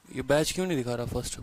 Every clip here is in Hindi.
ये बैच क्यों नहीं दिखा रहा फर्स्ट?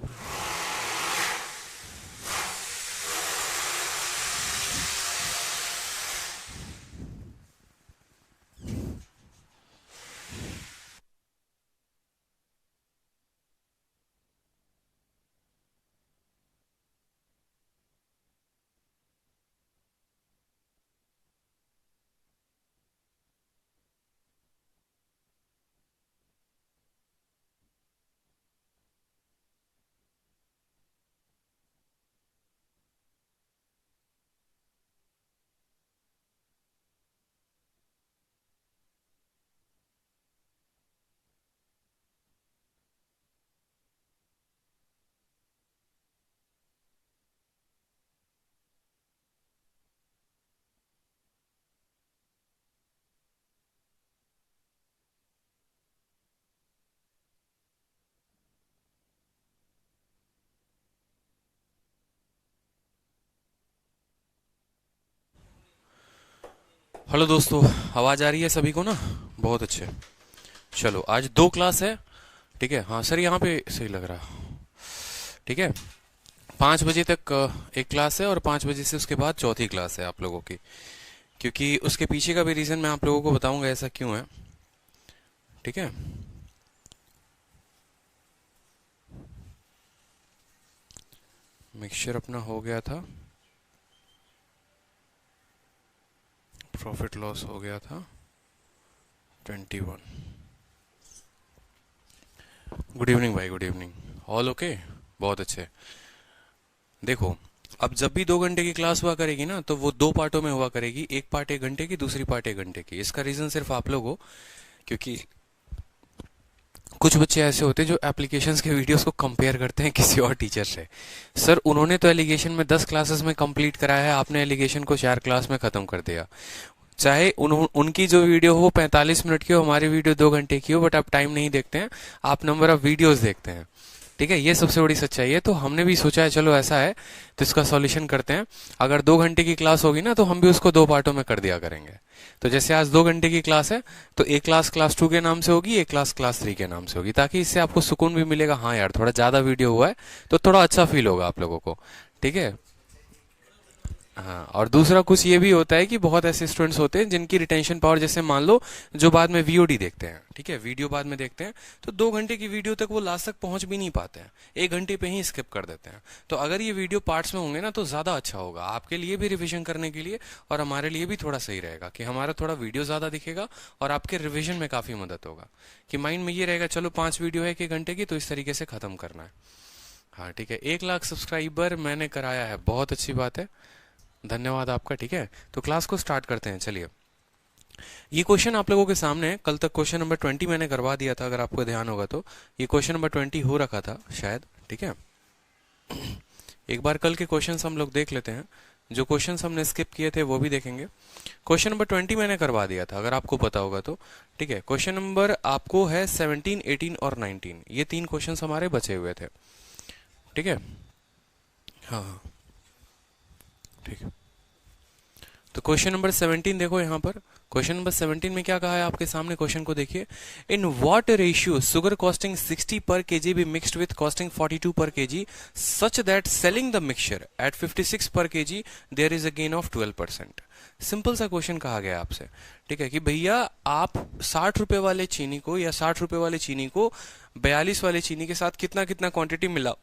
हेलो दोस्तों, आवाज़ आ रही है सभी को ना? बहुत अच्छे। चलो, आज दो क्लास है। ठीक है, हाँ सर, यहाँ पे सही लग रहा। ठीक है, 5 बजे तक एक क्लास है और 5 बजे से उसके बाद चौथी क्लास है आप लोगों की। क्योंकि उसके पीछे का भी रीज़न मैं आप लोगों को बताऊंगा ऐसा क्यों है। ठीक है, मिक्सचर अपना हो गया था, प्रॉफिट लॉस हो गया था 21। गुड इवनिंग भाई, गुड इवनिंग। ऑल ओके, बहुत अच्छे। देखो, अब जब भी 2 घंटे की क्लास हुआ करेगी ना, तो वो दो पार्टों में हुआ करेगी। एक पार्ट 1 घंटे की, दूसरी पार्ट 1 घंटे की। इसका रीज़न सिर्फ आप लोग हो, क्योंकि कुछ बच्चे ऐसे होते हैं जो एप्लीकेशंस के वीडियोस को कंपेयर करते हैं किसी और टीचर से। सर, उन्होंने तो एलिगेशन में 10 क्लासेस में कंप्लीट कराया है, आपने एलिगेशन को 4 क्लास में ख़त्म कर दिया। चाहे उनकी जो वीडियो हो वो 45 मिनट की हो, हमारी वीडियो 2 घंटे की हो, बट आप टाइम नहीं देखते हैं, आप नंबर ऑफ वीडियोस देखते हैं। ठीक है, ये सबसे बड़ी सच्चाई है। तो हमने भी सोचा है चलो ऐसा है तो इसका सॉल्यूशन करते हैं। अगर 2 घंटे की क्लास होगी ना, तो हम भी उसको दो पार्टों में कर दिया करेंगे। तो जैसे आज 2 घंटे की क्लास है, तो एक क्लास क्लास 2 के नाम से होगी, एक क्लास क्लास 3 के नाम से होगी, ताकि इससे आपको सुकून भी मिलेगा। हाँ यार, थोड़ा ज़्यादा वीडियो हुआ है तो थोड़ा अच्छा फील होगा आप लोगों को। ठीक है, हाँ। और दूसरा कुछ ये भी होता है कि बहुत ऐसे स्टूडेंट्स होते हैं जिनकी रिटेंशन पावर, जैसे मान लो जो बाद में वीओडी देखते हैं, ठीक है, वीडियो बाद में देखते हैं, तो 2 घंटे की वीडियो तक वो लास्ट तक पहुंच भी नहीं पाते हैं, 1 घंटे पे ही स्किप कर देते हैं। तो अगर ये वीडियो पार्ट्स में होंगे ना, तो ज़्यादा अच्छा होगा आपके लिए भी, रिविजन करने के लिए, और हमारे लिए भी थोड़ा सही रहेगा कि हमारा थोड़ा वीडियो ज़्यादा दिखेगा और आपके रिविजन में काफ़ी मदद होगा। कि माइंड में ये रहेगा चलो 5 वीडियो है 1 घंटे की, तो इस तरीके से ख़त्म करना है। हाँ ठीक है, 1 लाख सब्सक्राइबर मैंने कराया है, बहुत अच्छी बात है, धन्यवाद आपका। ठीक है, तो क्लास को स्टार्ट करते हैं। चलिए, ये क्वेश्चन आप लोगों के सामने है। कल तक क्वेश्चन नंबर 20 मैंने करवा दिया था, अगर आपको ध्यान होगा तो। ये क्वेश्चन नंबर 20 हो रखा था शायद। ठीक है, एक बार कल के क्वेश्चंस हम लोग देख लेते हैं। जो क्वेश्चंस हमने स्किप किए थे वो भी देखेंगे। क्वेश्चन नंबर 20 मैंने करवा दिया था, अगर आपको पता होगा तो। ठीक है, क्वेश्चन नंबर आपको है 17, 18 और 19, ये 3 क्वेश्चंस हमारे बचे हुए थे। ठीक है, हाँ हाँ, ठीक है। तो क्वेश्चन नंबर 17 देखो यहाँ पर। क्वेश्चन नंबर 17 में क्या कहा है आपके सामने, क्वेश्चन को देखिए। In what ratio sugar costing 60 per kg be mixed with costing 42 per kg such that selling the mixture at 56 per kg there is a gain of 12%। Simple सा क्वेश्चन कहा गया आपसे। ठीक है, कि भैया आप 60 रुपए वाले चीनी को या 60 रुपए वाले चीनी को 42 वाले चीनी के साथ कितना कितना क्वांटिटी मिला,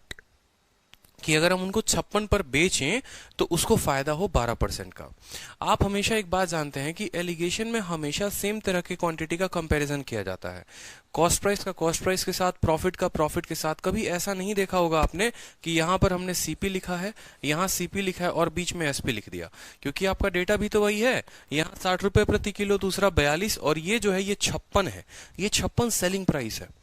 कि अगर हम उनको 56 पर बेचें तो उसको फायदा हो 12% का। आप हमेशा एक बात जानते हैं कि एलिगेशन में हमेशा सेम तरह के क्वांटिटी का कंपैरिजन किया जाता है। कॉस्ट प्राइस का कॉस्ट प्राइस के साथ, प्रॉफिट का प्रॉफिट के साथ। कभी ऐसा नहीं देखा होगा आपने कि यहां पर हमने सीपी लिखा है, यहां सीपी लिखा है और बीच में एसपी लिख दिया, क्योंकि आपका डेटा भी तो वही है। यहाँ 60 रुपए प्रति किलो, दूसरा 42, और ये जो है ये 56 है। ये 56 सेलिंग प्राइस है।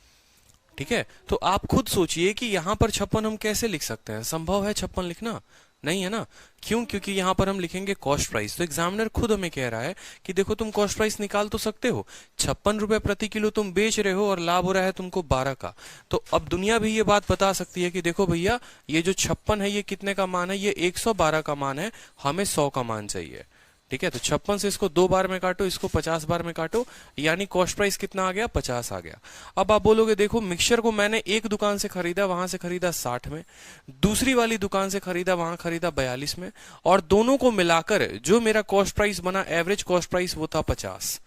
ठीक है, तो आप खुद सोचिए कि यहां पर 56 हम कैसे लिख सकते हैं? संभव है 56 लिखना? नहीं है ना। क्यों? क्योंकि यहां पर हम लिखेंगे कॉस्ट प्राइस। तो एग्जामिनर खुद हमें कह रहा है कि देखो तुम कॉस्ट प्राइस निकाल तो सकते हो, 56 रुपए प्रति किलो तुम बेच रहे हो और लाभ हो रहा है तुमको 12 का। तो अब दुनिया भी ये बात बता सकती है कि देखो भैया, ये जो 56 है ये कितने का मान है? ये 112 का मान है, हमें 100 का मान चाहिए। ठीक है, तो 56 से इसको 2 बार में काटो, इसको 50 बार में काटो, यानी कॉस्ट प्राइस कितना आ गया, 50 आ गया। अब आप बोलोगे देखो मिक्सचर को मैंने एक दुकान से खरीदा, वहां से खरीदा 60 में, दूसरी वाली दुकान से खरीदा, वहां खरीदा 42 में, और दोनों को मिलाकर जो मेरा कॉस्ट प्राइस बना, एवरेज कॉस्ट प्राइस वो था 50।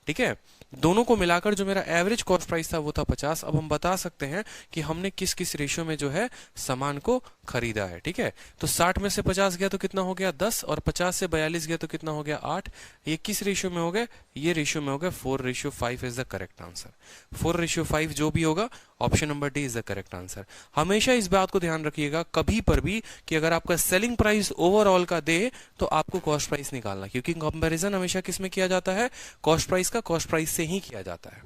ठीक है, दोनों को मिलाकर जो मेरा एवरेज कॉस्ट प्राइस था वो था 50। अब हम बता सकते हैं कि हमने किस किस रेशियो में जो है सामान को खरीदा है। ठीक है, तो 60 में से 50 गया तो कितना हो गया 10, और 50 से 42 गया तो कितना हो गया 8। ये किस रेशियो में हो गए, ये रेशियो में हो गया 4:5 इज द करेक्ट आंसर। 4:5 जो भी होगा, option number D is the correct answer. हमेशा इस बात को ध्यान रखिएगा कभी पर भी कि अगर आपका सेलिंग प्राइस ओवरऑल का दे तो आपको कॉस्ट प्राइस निकालना, क्योंकि कंपैरिजन हमेशा किस में किया जाता है, कॉस्ट प्राइस का कॉस्ट प्राइस से ही किया जाता है,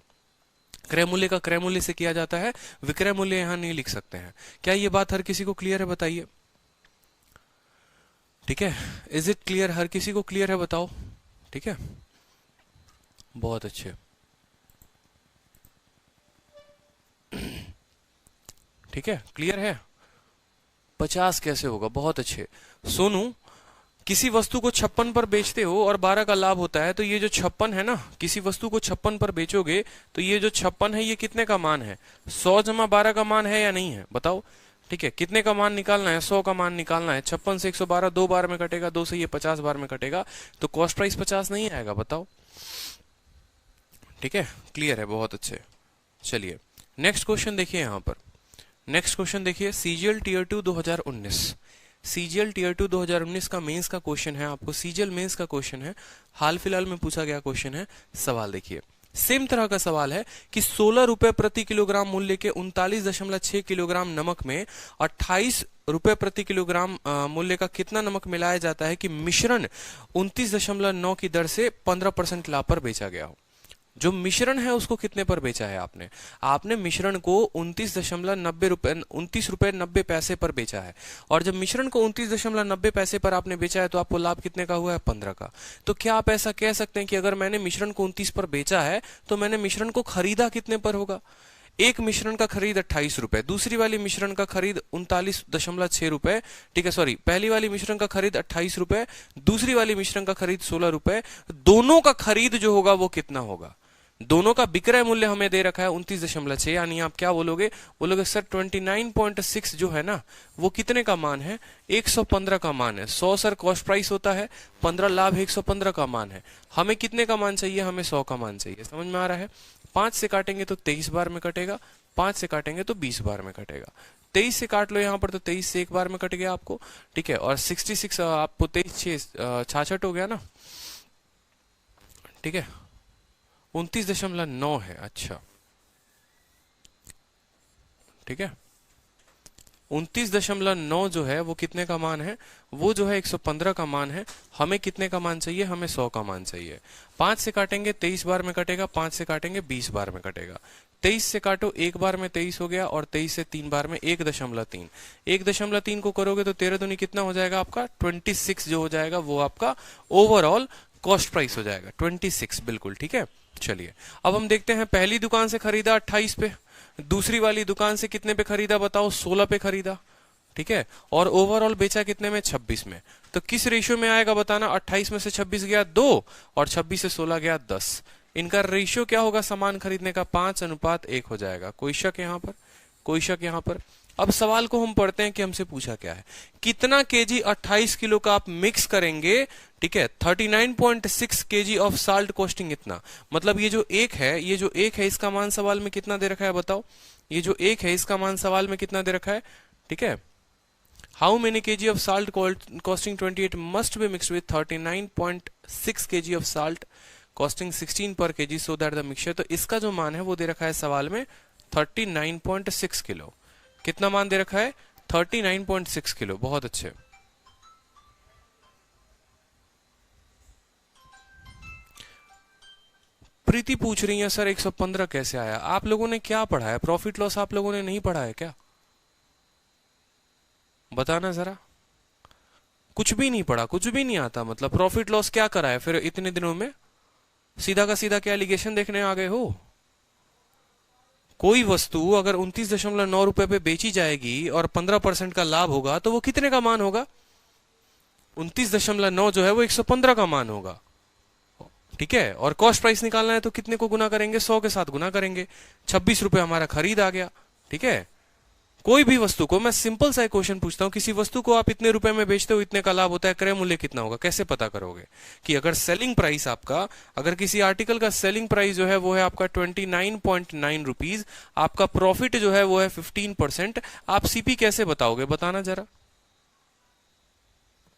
क्रय मूल्य का क्रय मूल्य से किया जाता है, विक्रय मूल्य यहां नहीं लिख सकते हैं। क्या ये बात हर किसी को क्लियर है, बताइए। ठीक है, इज इट क्लियर, हर किसी को क्लियर है, बताओ। ठीक है, बहुत अच्छे। ठीक है, क्लियर है। 50 कैसे होगा, बहुत अच्छे। सोनू, किसी वस्तु को 56 पर बेचते हो और 12 का लाभ होता है, तो ये जो 56 है ना, किसी वस्तु को 56 पर बेचोगे तो ये जो 56 है ये कितने का मान है, 100 जमा 12 का मान है या नहीं है, बताओ। ठीक है, कितने का मान निकालना है, 100 का मान निकालना है। 56 से 112 2 बार में कटेगा, 2 से ये 50 बार में कटेगा, तो कॉस्ट प्राइस 50 नहीं आएगा, बताओ। ठीक है, क्लियर है, बहुत अच्छे। चलिए नेक्स्ट क्वेश्चन देखिए, यहां पर नेक्स्ट क्वेश्चन देखिए, सीजीएल टीयर 2 2019। सीजीएल टीयर 2 2019 का मेंस का क्वेश्चन है, आपको सीजीएल मेंस का क्वेश्चन है, हाल फिलहाल में पूछा गया क्वेश्चन है। सवाल देखिए, सेम तरह का सवाल है कि 16 रुपए प्रति किलोग्राम मूल्य के 39.6 किलोग्राम नमक में 28 रुपए प्रति किलोग्राम मूल्य का कितना नमक मिलाया जाता है कि मिश्रण 29.9 की दर से 15% लाभ पर बेचा गया हो। जो मिश्रण है उसको कितने पर बेचा है आपने, आपने मिश्रण को 29 रुपए 90 पैसे पर बेचा है, और जब मिश्रण को 29.90 पैसे पर आपने बेचा है तो आपको लाभ कितने का हुआ है, 15 का। तो क्या आप ऐसा कह सकते हैं कि अगर मैंने मिश्रण को 29 पर बेचा है तो मैंने मिश्रण को खरीदा कितने पर होगा। एक मिश्रण का खरीद 28 रुपए, दूसरी वाली मिश्रण का खरीद 39.6 रुपए। ठीक है, सॉरी, पहली वाली मिश्रण का खरीद 28 रुपए, दूसरी वाली मिश्रण का खरीद 16 रुपए। दोनों का खरीद जो होगा वो कितना होगा, दोनों का विक्रय मूल्य हमें दे रखा है 29.6, यानी आप क्या बोलोगे, बोलोगे सर 29.6 जो है ना वो कितने का मान है, 115 का मान है। 100 सर कॉस्ट प्राइस होता है, 15 लाभ 115 का मान है। हमें कितने का मान चाहिए, हमें 100 का मान चाहिए। समझ में आ रहा है। 5 से काटेंगे तो 23 बार में कटेगा, 5 से काटेंगे तो 20 बार में कटेगा। 23 से काट लो यहाँ पर तो 23 से एक बार में कट गया आपको। ठीक है, और 66 आपको 23 66 हो गया ना। ठीक है, 29.9 है। अच्छा, ठीक है, 29.9 जो है वो कितने का मान है, वो जो है 115 का मान है। हमें कितने का मान चाहिए, हमें 100 का मान चाहिए। 5 से काटेंगे 23 बार में कटेगा, 5 से काटेंगे 20 बार में कटेगा। 23 से काटो, एक बार में 23 हो गया, और 23 से 3 बार में 1.3। 1.3 को करोगे तो 13 दूनी कितना हो जाएगा आपका, 26 जो हो जाएगा वो आपका ओवरऑल कॉस्ट प्राइस हो जाएगा, 26 बिल्कुल। ठीक है, चलिए अब हम देखते हैं, पहली दुकान से खरीदा 28 पे, दूसरी वाली दुकान से कितने पे खरीदा बताओ, 16 पे खरीदा। ठीक है, और ओवरऑल बेचा कितने में, 26 में। तो किस रेशियो में आएगा बताना, 28 में से 26 गया 2, और 26 से 16 गया 10। इनका रेशियो क्या होगा सामान खरीदने का, 5:1 हो जाएगा। कोई शक यहाँ पर, कोई शक यहाँ पर। अब सवाल को हम पढ़ते हैं कि हमसे पूछा क्या है, कितना केजी 28 किलो का आप मिक्स करेंगे। ठीक है, 39.6 केजी ऑफ साल्ट कॉस्टिंग इतना, मतलब ये जो एक है, ये जो एक है इसका मान सवाल में कितना दे रखा है बताओ, ये जो एक है इसका मान सवाल में कितना दे रखा है। ठीक है, how many KG of salt costing 28 must be mixed with 39.6 KG of salt costing 16 पर KG so that the mixture. तो इसका जो मान है वो दे रखा है सवाल में 39.6 किलो। कितना मान दे रखा है, 39.6 किलो। बहुत अच्छे। प्रीति पूछ रही है सर 115 कैसे आया। आप लोगों ने क्या पढ़ा है, प्रॉफिट लॉस आप लोगों ने नहीं पढ़ा है क्या, बताना जरा। कुछ भी नहीं पढ़ा, कुछ भी नहीं आता, मतलब प्रॉफिट लॉस क्या करा है फिर इतने दिनों में, सीधा का सीधा क्या एलिगेशन देखने आ गए हो। कोई वस्तु अगर 29.9 रुपए पे बेची जाएगी और 15% का लाभ होगा तो वो कितने का मान होगा, 29.9 जो है वो 115 का मान होगा, ठीक है। और कॉस्ट प्राइस निकालना है तो कितने को गुना करेंगे, 100 के साथ गुना करेंगे, 26 रुपए हमारा खरीद आ गया, ठीक है। कोई भी वस्तु को, मैं सिंपल सा क्वेश्चन पूछता हूं, किसी वस्तु को आप इतने रुपए में बेचते हो, इतने का लाभ होता है, क्रय मूल्य कितना होगा, कैसे पता करोगे कि अगर सेलिंग प्राइस आपका, अगर किसी आर्टिकल का सेलिंग प्राइस जो है वो है आपका 29.9 रुपीज, आपका प्रॉफिट जो है वो है 15%, आप सीपी कैसे बताओगे, बताना जरा।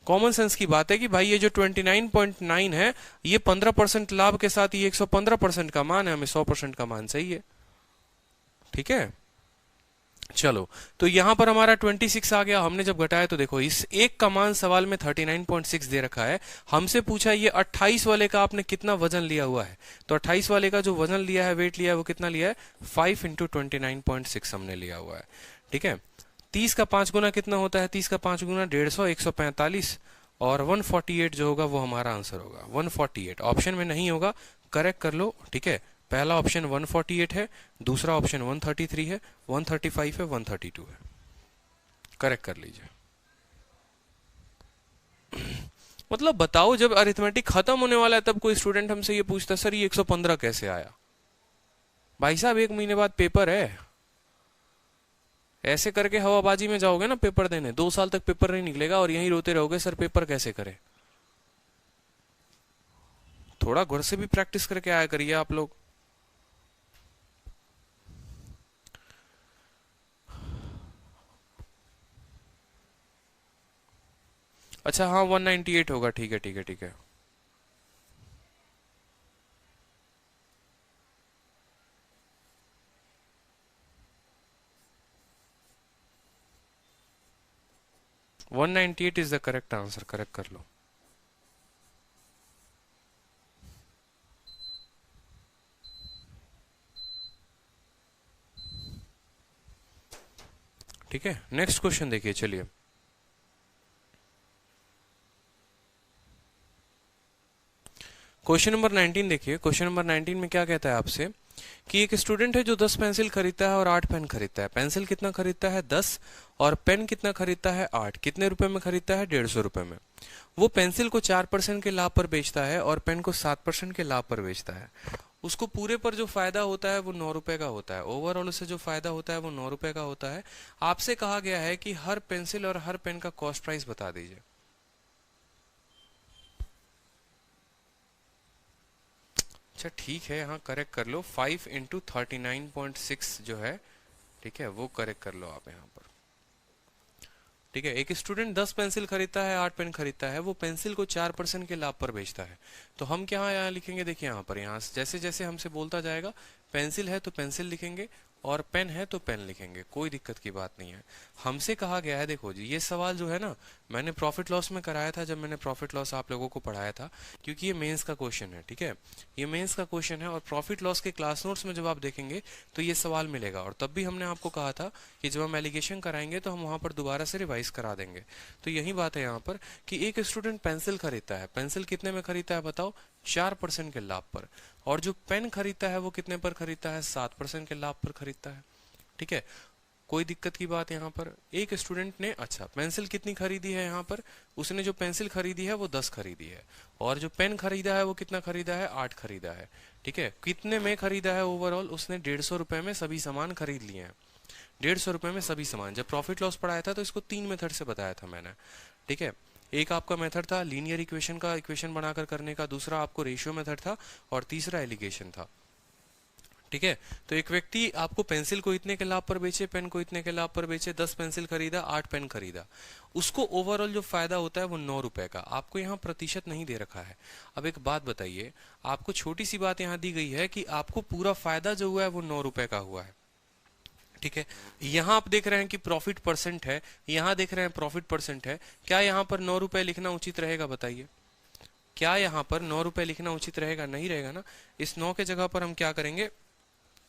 कॉमन सेंस की बात है कि भाई ये जो 29.9 है, ये 15% लाभ के साथ ये 115% का मान है, हमें 100% का मान चाहिए, ठीक है। चलो, तो यहां पर हमारा 26 आ गया, हमने जब घटाया तो देखो इस एक का मान सवाल में 39.6 दे रखा है, हमसे पूछा ये 28 वाले का आपने कितना वजन लिया हुआ है, तो 28 वाले का जो वजन लिया है, वेट लिया है, वो कितना लिया है, 5 इंटू 29.6 हमने लिया हुआ है, ठीक है। 30 का 5 गुना कितना होता है, 30 का 5 गुना 150, 145, और 148 जो होगा वो हमारा आंसर होगा, 148 ऑप्शन में नहीं होगा, करेक्ट कर लो, ठीक है। पहला ऑप्शन 148 है, दूसरा ऑप्शन 133 है, 135 है, 132 है, करेक्ट कर लीजिए। मतलब बताओ, जब अरिथमेटिक खत्म होने वाला है तब कोई स्टूडेंट हमसे ये पूछता सर ये 115 कैसे आया। भाई साहब 1 महीने बाद पेपर है, ऐसे करके हवाबाजी में जाओगे ना पेपर देने, 2 साल तक पेपर नहीं निकलेगा और यहीं रोते रहोगे सर पेपर कैसे करें। थोड़ा घर से भी प्रैक्टिस करके आया करिए आप लोग। अच्छा हाँ 198 होगा, ठीक है ठीक है ठीक है। One 198 is the correct answer, correct कर लो। ठीक है, नेक्स्ट क्वेश्चन देखिए, चलिए। क्वेश्चन नंबर 19 देखिए, क्वेश्चन नंबर 19 में क्या कहता है आपसे कि एक स्टूडेंट है जो 10 पेंसिल खरीदता है और 8 पेन खरीदता है। पेंसिल कितना खरीदता है, 10, और पेन कितना खरीदता है, 8। कितने रुपए में खरीदता है, 150 रुपए में। वो पेंसिल को 4% के लाभ पर बेचता है और पेन को 7% के लाभ पर बेचता है। उसको पूरे पर जो फायदा होता है वो 9 रुपए का होता है, ओवरऑल उसे जो फायदा होता है वो 9 रुपए का होता है। आपसे कहा गया है कि हर पेंसिल और हर पेन का कॉस्ट प्राइस बता दीजिए। अच्छा ठीक है, हाँ करेक्ट कर लो, 5 इंटू 39.6 जो है, ठीक है, वो करेक्ट कर लो आप यहाँ पर। ठीक है, एक स्टूडेंट 10 पेंसिल खरीदता है, 8 पेन खरीदता है, वो पेंसिल को 4% के लाभ पर बेचता है। तो हम क्या यहाँ लिखेंगे, देखिए यहाँ पर, यहाँ जैसे जैसे हमसे बोलता जाएगा, पेंसिल है तो पेंसिल लिखेंगे और पेन है तो पेन लिखेंगे, कोई दिक्कत की बात नहीं है। हमसे कहा गया है, देखो जी ये सवाल जो है ना, मैंने प्रॉफिट लॉस में कराया था, जब मैंने प्रॉफिट लॉस आप लोगों को पढ़ाया था, क्योंकि ये मेंस का क्वेश्चन है, ठीक है, ये मेंस का क्वेश्चन है। और प्रॉफिट लॉस के क्लास नोट्स में जब आप देखेंगे तो ये सवाल मिलेगा। और तब भी हमने आपको कहा था कि जब हम एलिगेशन कराएंगे तो हम वहां पर दोबारा से रिवाइज करा देंगे। तो यही बात है यहाँ पर कि एक स्टूडेंट पेंसिल खरीदता है, पेंसिल कितने में खरीदता है बताओ, 4% के लाभ पर। और जो पेन खरीदता है वो कितने पर खरीदता है, 7% के लाभ पर खरीदता है, ठीक है। कोई दिक्कत की बात यहाँ पर, एक स्टूडेंट ने, अच्छा पेंसिल कितनी खरीदी है यहाँ पर, उसने जो पेंसिल खरीदी है वो 10 खरीदी है, और जो पेन खरीदा है वो कितना खरीदा है, 8 खरीदा है, ठीक है। कितने में खरीदा है, ओवरऑल उसने 150 रुपए में सभी सामान खरीद लिए हैं, 150 रुपए में सभी सामान। जब प्रॉफिट लॉस पढ़ाया था तो इसको 3 मेथड से बताया था मैंने, ठीक है। एक आपका मेथड था लीनियर इक्वेशन का, इक्वेशन बनाकर करने का, दूसरा आपको रेशियो मेथड था, और तीसरा एलिगेशन था, ठीक है। तो एक व्यक्ति आपको पेंसिल को इतने के लाभ पर बेचे, पेन को इतने के लाभ पर बेचे, 10 पेंसिल खरीदा, 8 पेन खरीदा, उसको ओवरऑल जो फायदा होता है वो 9 रुपए का। आपको यहाँ प्रतिशत नहीं दे रखा है। अब एक बात बताइए, आपको छोटी सी बात यहाँ दी गई है कि आपको पूरा फायदा जो हुआ है वो 9 रुपए का हुआ है, ठीक है। यहाँ आप देख रहे हैं कि प्रॉफिट परसेंट है, यहाँ देख रहे हैं प्रॉफिट परसेंट है। क्या यहाँ पर 9 रुपए लिखना उचित रहेगा, बताइए। क्या यहाँ पर 9 रुपए लिखना उचित रहेगा, नहीं रहेगा ना। इस 9 के जगह पर हम क्या करेंगे,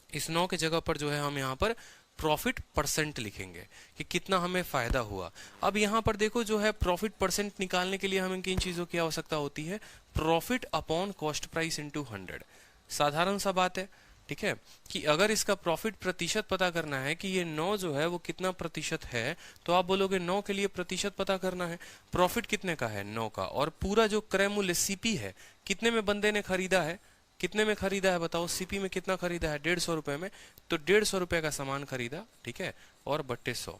इस 9 के जगह पर जो है हम यहाँ पर प्रॉफिट परसेंट लिखेंगे कि कितना हमें फायदा हुआ। अब यहाँ पर देखो जो है प्रॉफिट परसेंट निकालने के लिए हमें किन चीजों की आवश्यकता होती है, profit upon cost price into 100। साधारण सा बात है, ठीक है, कि अगर इसका प्रॉफिट प्रतिशत पता करना है कि ये 9 जो है वो कितना प्रतिशत है, तो आप बोलोगे 9 के लिए प्रतिशत पता करना है। प्रॉफिट कितने का है? 9 का। और पूरा जो क्रय मूल्य सीपी है, कितने में बंदे ने खरीदा है, कितने में खरीदा है बताओ, सीपी में कितना खरीदा है? 150 रुपए में। तो 150 रुपए का सामान खरीदा, ठीक है, और बट्टे 100,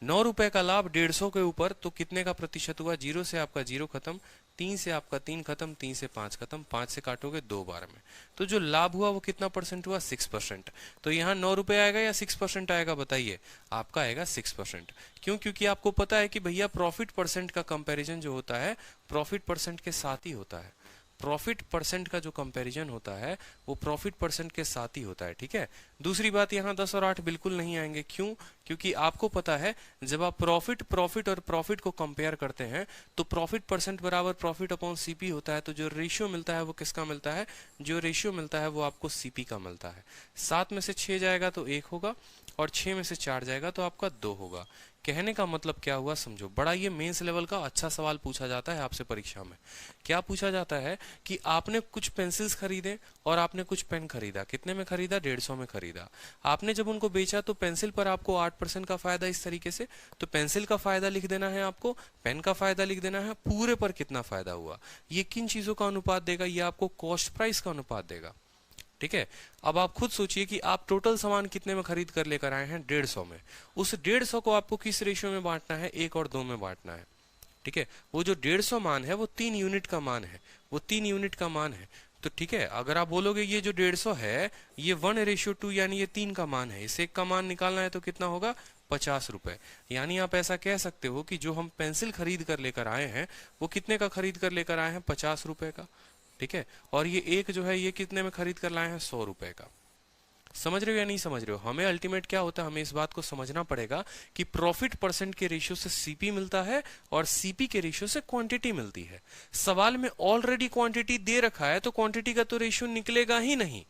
9 रुपए का लाभ 150 के ऊपर, तो कितने का प्रतिशत हुआ? 0 से आपका 0 खत्म, 3 से आपका 3 खत्म, 3 से 5 खत्म, 5 से काटोगे 2 बार में, तो जो लाभ हुआ वो कितना परसेंट हुआ? 6%। तो यहाँ 9 रुपए आएगा या 6% आएगा बताइए? आपका आएगा 6%। क्यों? क्योंकि आपको पता है कि भैया प्रॉफिट परसेंट का कंपैरिजन जो होता है प्रॉफिट परसेंट के साथ ही होता है। प्रॉफिट परसेंट का जो कंपैरिजन होता है वो प्रॉफिट परसेंट के साथ ही होता है, ठीक है। दूसरी बात, यहाँ 10 और 8 बिल्कुल नहीं आएंगे। क्यों? क्योंकि आपको पता है जब आप प्रॉफिट और प्रॉफिट को कंपेयर करते हैं तो प्रॉफिट परसेंट बराबर प्रॉफिट अपॉन सीपी होता है। तो जो रेशियो मिलता है वो किसका मिलता है? जो रेशियो मिलता है वो आपको सीपी का मिलता है। 7 में से 6 जाएगा तो 1 होगा, और 6 में से 4 जाएगा तो आपका 2 होगा। कहने का मतलब क्या हुआ समझो। बड़ा ये मेंस लेवल का अच्छा सवाल पूछा जाता है आपसे परीक्षा में। क्या पूछा जाता है कि आपने कुछ पेंसिल्स खरीदे और आपने कुछ पेन खरीदा। कितने में खरीदा? 150 में खरीदा। आपने जब उनको बेचा तो पेंसिल पर आपको 8% का फायदा, इस तरीके से। तो पेंसिल का फायदा लिख देना है आपको, पेन का फायदा लिख देना है, पूरे पर कितना फायदा हुआ। ये किन चीजों का अनुपात देगा? ये आपको कॉस्ट प्राइस का अनुपात देगा, ठीक है। अब आप खुद सोचिए कि आप टोटल सामान कितने में खरीद कर लेकर आए हैं? 150 में। उस 150 को आपको किस रेशियो में बांटना है? 1 और 2 में बांटना है, ठीक है। वो जो 150 मान है वो 3 यूनिट का मान है, वो 3 यूनिट का मान है। तो ठीक है, अगर आप बोलोगे ये जो 150 है ये 1:2 यानी ये 3 का मान है, इसे 1 का मान निकालना है तो कितना होगा? 50 रुपए। यानी आप ऐसा कह सकते हो कि जो हम पेंसिल खरीद कर लेकर आए हैं वो कितने का खरीद कर लेकर आए हैं? 50 रुपए का, ठीक है। और ये एक जो है ये कितने में खरीद कर लाए हैं? 100 रुपए का। समझ रहे हो या नहीं समझ रहे हो? हमें अल्टीमेट क्या होता है, हमें इस बात को समझना पड़ेगा कि प्रॉफिट परसेंट के रेशियो से सीपी मिलता है और सीपी के रेशियो से क्वांटिटी मिलती है। सवाल में ऑलरेडी क्वांटिटी दे रखा है तो क्वांटिटी का तो रेशियो निकलेगा ही नहीं,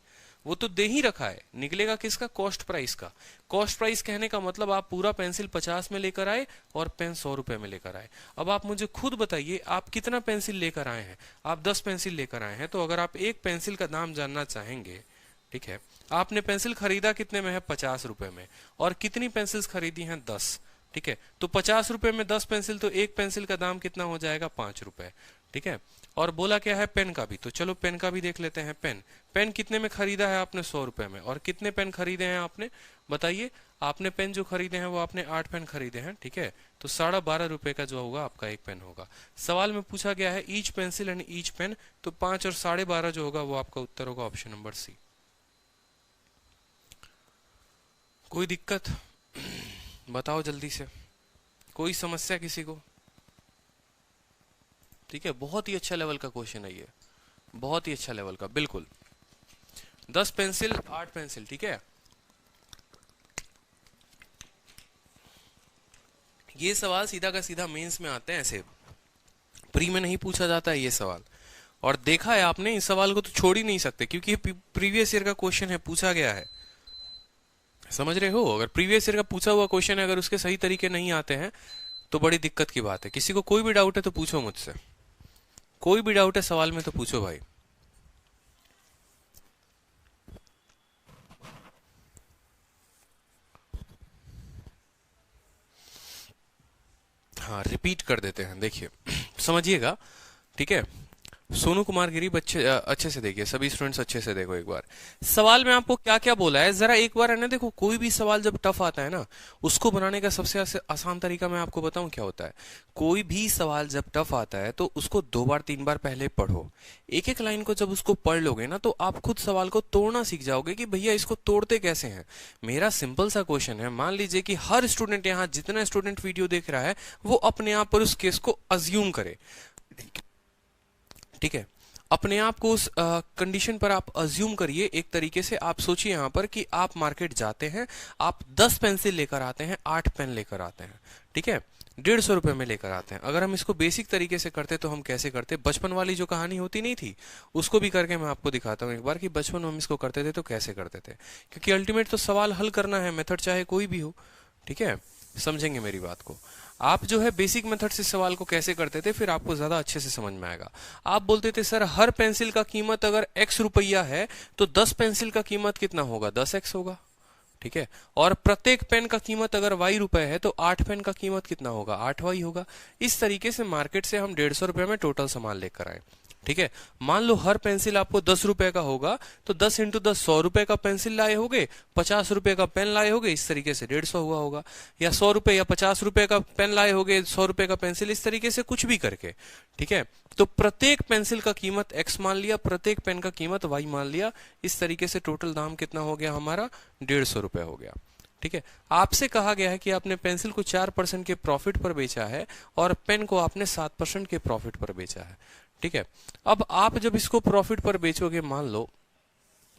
वो तो दे ही रखा है। निकलेगा किसका? कॉस्ट प्राइस का। कॉस्ट प्राइस कहने का मतलब आप पूरा पेंसिल 50 में लेकर आए और पेन 100 रुपए में लेकर आए। अब आप मुझे खुद बताइए आप कितना पेंसिल लेकर आए हैं? आप 10 पेंसिल लेकर आए हैं। तो अगर आप एक पेंसिल का दाम जानना चाहेंगे, ठीक है, आपने पेंसिल खरीदा कितने में है? 50 रुपए में। और कितनी पेंसिल्स खरीदी हैं? 10, ठीक है। तो 50 रुपए में 10 पेंसिल, तो एक पेंसिल का दाम कितना हो जाएगा? 5 रुपए, ठीक है। और बोला क्या है? पेन का भी। तो चलो पेन का भी देख लेते हैं। पेन कितने में खरीदा है आपने? 100 रुपए में। और कितने पेन खरीदे हैं आपने? बताइए। आपने पेन जो खरीदे हैं वो आपने 8 पेन खरीदे हैं, ठीक है। तो 12.5 रुपए का जो होगा आपका एक पेन होगा। सवाल में पूछा गया है each pencil and each pen, तो 5 और 12.5 जो होगा वो आपका उत्तर होगा ऑप्शन नंबर सी। कोई दिक्कत बताओ जल्दी से, कोई समस्या किसी को? ठीक है, बहुत ही अच्छा लेवल का क्वेश्चन है ये, बहुत ही अच्छा लेवल का, बिल्कुल। 10 पेंसिल 8 पेंसिल, ठीक है। ये सवाल सीधा का सीधा मेंस में आते हैं, ऐसे प्री में नहीं पूछा जाता है ये सवाल। और देखा है आपने, इस सवाल को तो छोड़ ही नहीं सकते क्योंकि ये प्रीवियस ईयर का क्वेश्चन है, पूछा गया है। समझ रहे हो? अगर प्रीवियस ईयर का पूछा हुआ क्वेश्चन है, अगर उसके सही तरीके नहीं आते हैं तो बड़ी दिक्कत की बात है। किसी को कोई भी डाउट है तो पूछो मुझसे, कोई भी डाउट है सवाल में तो पूछो भाई। हाँ, रिपीट कर देते हैं, देखिए समझिएगा, ठीक है। सोनू कुमार गिरी, बच्चे अच्छे से देखिए, सभी स्टूडेंट्स अच्छे से देखो एक बार। सवाल में आपको क्या क्या बोला है जरा एक बार है ना देखो। कोई भी सवाल जब टफ आता है ना, उसको बनाने का सबसे आसान तरीका मैं आपको बताऊं क्या होता है। कोई भी सवाल जब टफ आता है तो उसको 2 बार 3 बार पहले पढ़ो। एक एक लाइन को जब उसको पढ़ लोगे ना तो आप खुद सवाल को तोड़ना सीख जाओगे कि भैया इसको तोड़ते कैसे हैं। मेरा सिंपल सा क्वेश्चन है, मान लीजिए कि हर स्टूडेंट, यहाँ जितना स्टूडेंट वीडियो देख रहा है वो अपने आप पर उस केस को अज्यूम करे, ठीक है। अपने आप को उस कंडीशन पर आप अज्यूम करिए। एक तरीके से आप सोचिए यहाँ पर कि आप मार्केट जाते हैं, आप 10 पेंसिल लेकर आते हैं, 8 पेन लेकर आते हैं, ठीक है, 150 रुपए में लेकर आते हैं। अगर हम इसको बेसिक तरीके से करते तो हम कैसे करते? बचपन वाली जो कहानी होती नहीं थी उसको भी करके मैं आपको दिखाता हूँ एक बार कि बचपन में हम इसको करते थे तो कैसे करते थे। क्योंकि अल्टीमेट तो सवाल हल करना है, मेथड चाहे कोई भी हो, ठीक है। समझेंगे मेरी बात को। आप जो है बेसिक मेथड से सवाल को कैसे करते थे, फिर आपको ज्यादा अच्छे से समझ में आएगा। आप बोलते थे सर हर पेंसिल का कीमत अगर x रुपया है तो 10 पेंसिल का कीमत कितना होगा, 10x होगा, ठीक है। और प्रत्येक पेन का कीमत अगर y रुपए है तो 8 पेन का कीमत कितना होगा, 8y होगा। इस तरीके से मार्केट से हम 150 रुपए में टोटल सामान लेकर आए, ठीक है। मान लो हर पेंसिल आपको 10 रुपए का होगा तो 10 इंटू 10 100 रुपए का पेंसिल लाए होगे, 50 रुपए का पेन लाए होगे, इस तरीके से 150 हुआ होगा। या 100 रुपए या 50 रुपए का पेन लाए होगे, 100 रुपए का पेंसिल, इस तरीके से कुछ भी करके, ठीक है। तो प्रत्येक पेंसिल का कीमत x मान लिया, प्रत्येक पेन का कीमत y मान लिया। इस तरीके से टोटल दाम कितना हो गया हमारा, 150 रुपए हो गया, ठीक है। आपसे कहा गया है कि आपने पेंसिल को 4% के प्रॉफिट पर बेचा है और पेन को आपने 7% के प्रॉफिट पर बेचा है, ठीक है। अब आप जब इसको प्रॉफिट पर बेचोगे, मान लो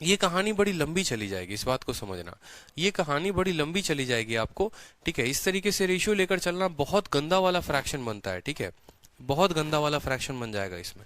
ये कहानी बड़ी लंबी चली जाएगी, इस बात को समझना, ये कहानी बड़ी लंबी चली जाएगी आपको, ठीक है। इस तरीके से रेशियो लेकर चलना बहुत गंदा वाला फ्रैक्शन बनता है, ठीक है, बहुत गंदा वाला फ्रैक्शन बन जाएगा इसमें,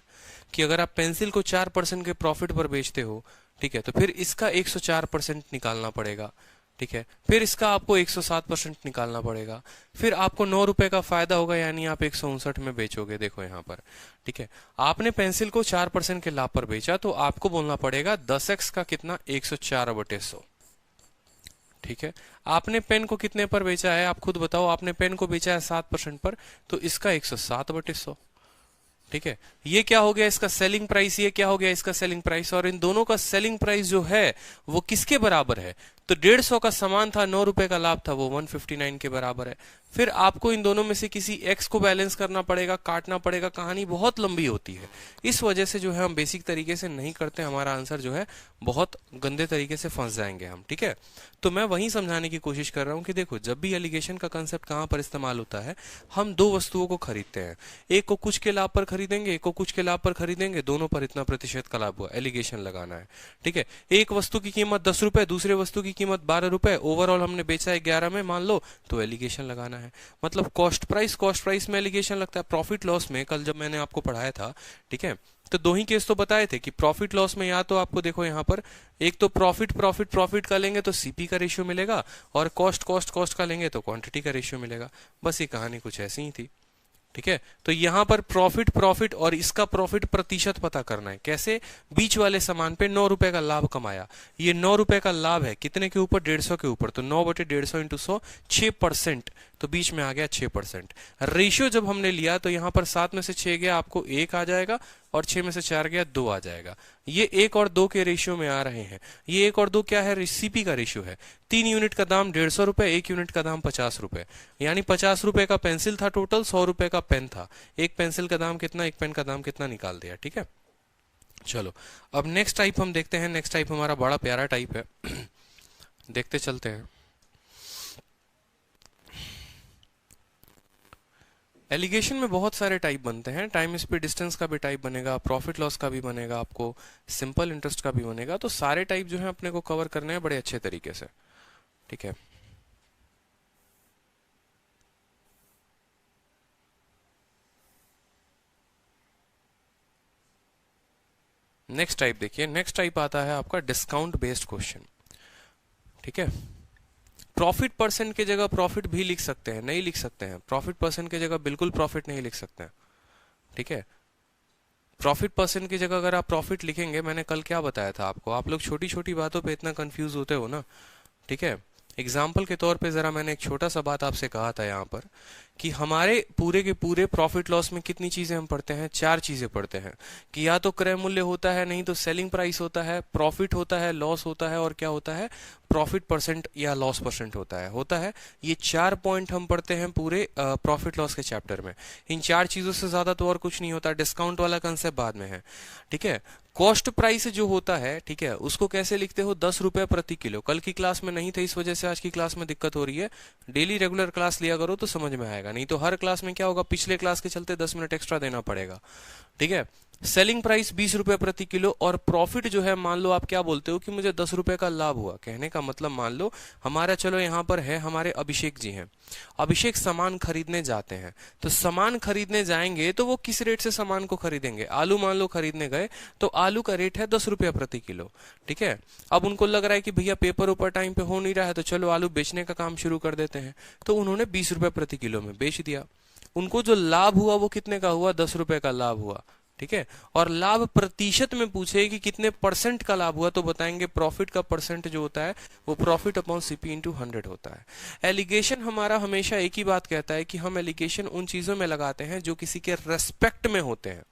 कि अगर आप पेंसिल को 4% के प्रॉफिट पर बेचते हो, ठीक है, तो फिर इसका 104% निकालना पड़ेगा, ठीक है। फिर इसका आपको 107% निकालना पड़ेगा, फिर आपको 9 रुपए का फायदा होगा, यानी आप 159 में बेचोगे। देखो यहाँ पर, ठीक है, आपने पेंसिल को 4% के लाभ पर बेचा तो आपको बोलना पड़ेगा 10x का कितना, 104/100, ठीक है। आपने पेन को कितने पर बेचा है, आप खुद बताओ, आपने पेन को बेचा है 7% पर, तो इसका 107/100, ठीक है। ये क्या हो गया इसका सेलिंग प्राइस, ये क्या हो गया इसका सेलिंग प्राइस, और इन दोनों का सेलिंग प्राइस जो है वो किसके बराबर है, तो 150 का सामान था, 9 रुपए का लाभ था, वो 159 के बराबर है। फिर आपको इन दोनों में से किसी x को बैलेंस करना पड़ेगा, काटना पड़ेगा, कहानी बहुत लंबी होती है। इस वजह से जो है हम बेसिक तरीके से नहीं करते, हमारा आंसर जो है बहुत गंदे तरीके से फंस जाएंगे हम, ठीक है। तो मैं वही समझाने की कोशिश कर रहा हूं कि देखो, जब भी एलिगेशन का कंसेप्ट कहां पर इस्तेमाल होता है, हम दो वस्तुओं को खरीदते हैं, एक को कुछ के लाभ पर खरीदेंगे, एक को कुछ के लाभ पर खरीदेंगे, दोनों पर इतना प्रतिशत का लाभ हुआ, एलिगेशन लगाना है, ठीक है। एक वस्तु की कीमत 10 रुपए, दूसरे वस्तु की कीमत 12 रुपए, ओवरऑल हमने बेचा है 11 में मान लो, तो एलिगेशन लगाना है। मतलब कॉस्ट प्राइस में एलिगेशन लगता है। प्रॉफिट लॉस में कल जब मैंने आपको पढ़ाया था, ठीक है, तो दो ही केस तो बताए थे कि प्रॉफिट लॉस में या तो आपको देखो यहाँ पर एक तो प्रॉफिट का लेंगे तो सीपी का रेशियो मिलेगा, और कॉस्ट का लेंगे तो क्वांटिटी का रेशियो मिलेगा। बस ये कहानी कुछ ऐसी ही थी, ठीक है। तो यहां पर प्रॉफिट और इसका प्रॉफिट प्रतिशत पता करना है। कैसे, बीच वाले सामान पे 9 रुपए का लाभ कमाया, ये 9 रुपए का लाभ है कितने के ऊपर, 150 के ऊपर, तो 9/150 इंटू 100, 6%, तो बीच में आ गया 6%। रेशियो जब हमने लिया तो यहां पर 7 में से 6 गया, आपको 1 आ जाएगा, और 6 में से 4 गया, 2 आ जाएगा। ये 1 और 2 के रेशियो में आ रहे हैं। ये 1 और 2 क्या है, सीपी का रेशियो है। 3 यूनिट का दाम 150 रुपए, 1 यूनिट का दाम 50 रुपए, यानी 50 रुपए का पेंसिल था टोटल, 100 रुपए का पेन था। एक पेंसिल का दाम कितना, एक पेन का दाम कितना निकाल दिया, ठीक है। चलो अब नेक्स्ट टाइप हम देखते हैं। नेक्स्ट टाइप हमारा बड़ा प्यारा टाइप है देखते चलते हैं। एलिगेशन में बहुत सारे टाइप बनते हैं, टाइम स्पीड डिस्टेंस का भी टाइप बनेगा, प्रॉफिट लॉस का भी बनेगा, आपको सिंपल इंटरेस्ट का भी बनेगा। तो सारे टाइप जो है अपने को कवर करने हैं बड़े अच्छे तरीके से, ठीक है। नेक्स्ट टाइप देखिए, नेक्स्ट टाइप आता है आपका डिस्काउंट बेस्ड क्वेश्चन, ठीक है। प्रॉफिट परसेंट की जगह प्रॉफिट भी लिख सकते हैं, नहीं लिख सकते हैं, प्रॉफिट परसेंट की जगह बिल्कुल प्रॉफिट नहीं लिख सकते हैं, ठीक है। प्रॉफिट परसेंट की जगह अगर आप प्रॉफिट लिखेंगे, मैंने कल क्या बताया था आपको, आप लोग छोटी छोटी बातों पे इतना कंफ्यूज होते हो ना, ठीक है। एग्जाम्पल के तौर पे जरा मैंने एक छोटा सा बात आपसे कहा था यहाँ पर, कि हमारे पूरे के पूरे प्रॉफिट लॉस में कितनी चीजें हम पढ़ते हैं, 4 चीजें पढ़ते हैं, कि या तो क्रय मूल्य होता है, नहीं तो सेलिंग प्राइस होता है, प्रॉफिट होता है, लॉस होता है, और क्या होता है, प्रॉफिट परसेंट या लॉस परसेंट होता है। ये 4 पॉइंट हम पढ़ते हैं पूरे प्रॉफिट लॉस के चैप्टर में। इन 4 चीजों से ज्यादा तो और कुछ नहीं होता। डिस्काउंट वाला कंसेप्ट बाद में है, ठीक है। कॉस्ट प्राइस जो होता है, ठीक है, उसको कैसे लिखते हो, 10 रुपए प्रति किलो। कल की क्लास में नहीं थे, इस वजह से आज की क्लास में दिक्कत हो रही है। डेली रेगुलर क्लास लिया करो तो समझ में आएगा, नहीं तो हर क्लास में क्या होगा, पिछले क्लास के चलते 10 मिनट एक्स्ट्रा देना पड़ेगा, ठीक है। सेलिंग प्राइस 20 रुपए प्रति किलो और प्रॉफिट जो है, मान लो आप क्या बोलते हो कि मुझे 10 रुपए का लाभ हुआ। कहने का मतलब मान लो हमारा, चलो यहाँ पर है हमारे अभिषेक जी हैं, अभिषेक सामान खरीदने जाते हैं, तो सामान खरीदने जाएंगे तो वो किस रेट से सामान को खरीदेंगे? आलू मान लो खरीदने गए तो आलू का रेट है 10 रुपया प्रति किलो, ठीक है। अब उनको लग रहा है कि भैया पेपर ऊपर टाइम पे हो नहीं रहा है, तो चलो आलू बेचने का काम शुरू कर देते हैं, तो उन्होंने 20 रुपए प्रति किलो में बेच दिया। उनको जो लाभ हुआ वो कितने का हुआ? 10 रुपए का लाभ हुआ, ठीक है। और लाभ प्रतिशत में पूछे कि कितने परसेंट का लाभ हुआ, तो बताएंगे प्रॉफिट का परसेंट जो होता है वो प्रॉफिट अपॉन सीपी इंटू 100 होता है। एलिगेशन हमारा हमेशा एक ही बात कहता है कि हम एलिगेशन उन चीजों में लगाते हैं जो किसी के रेस्पेक्ट में होते हैं,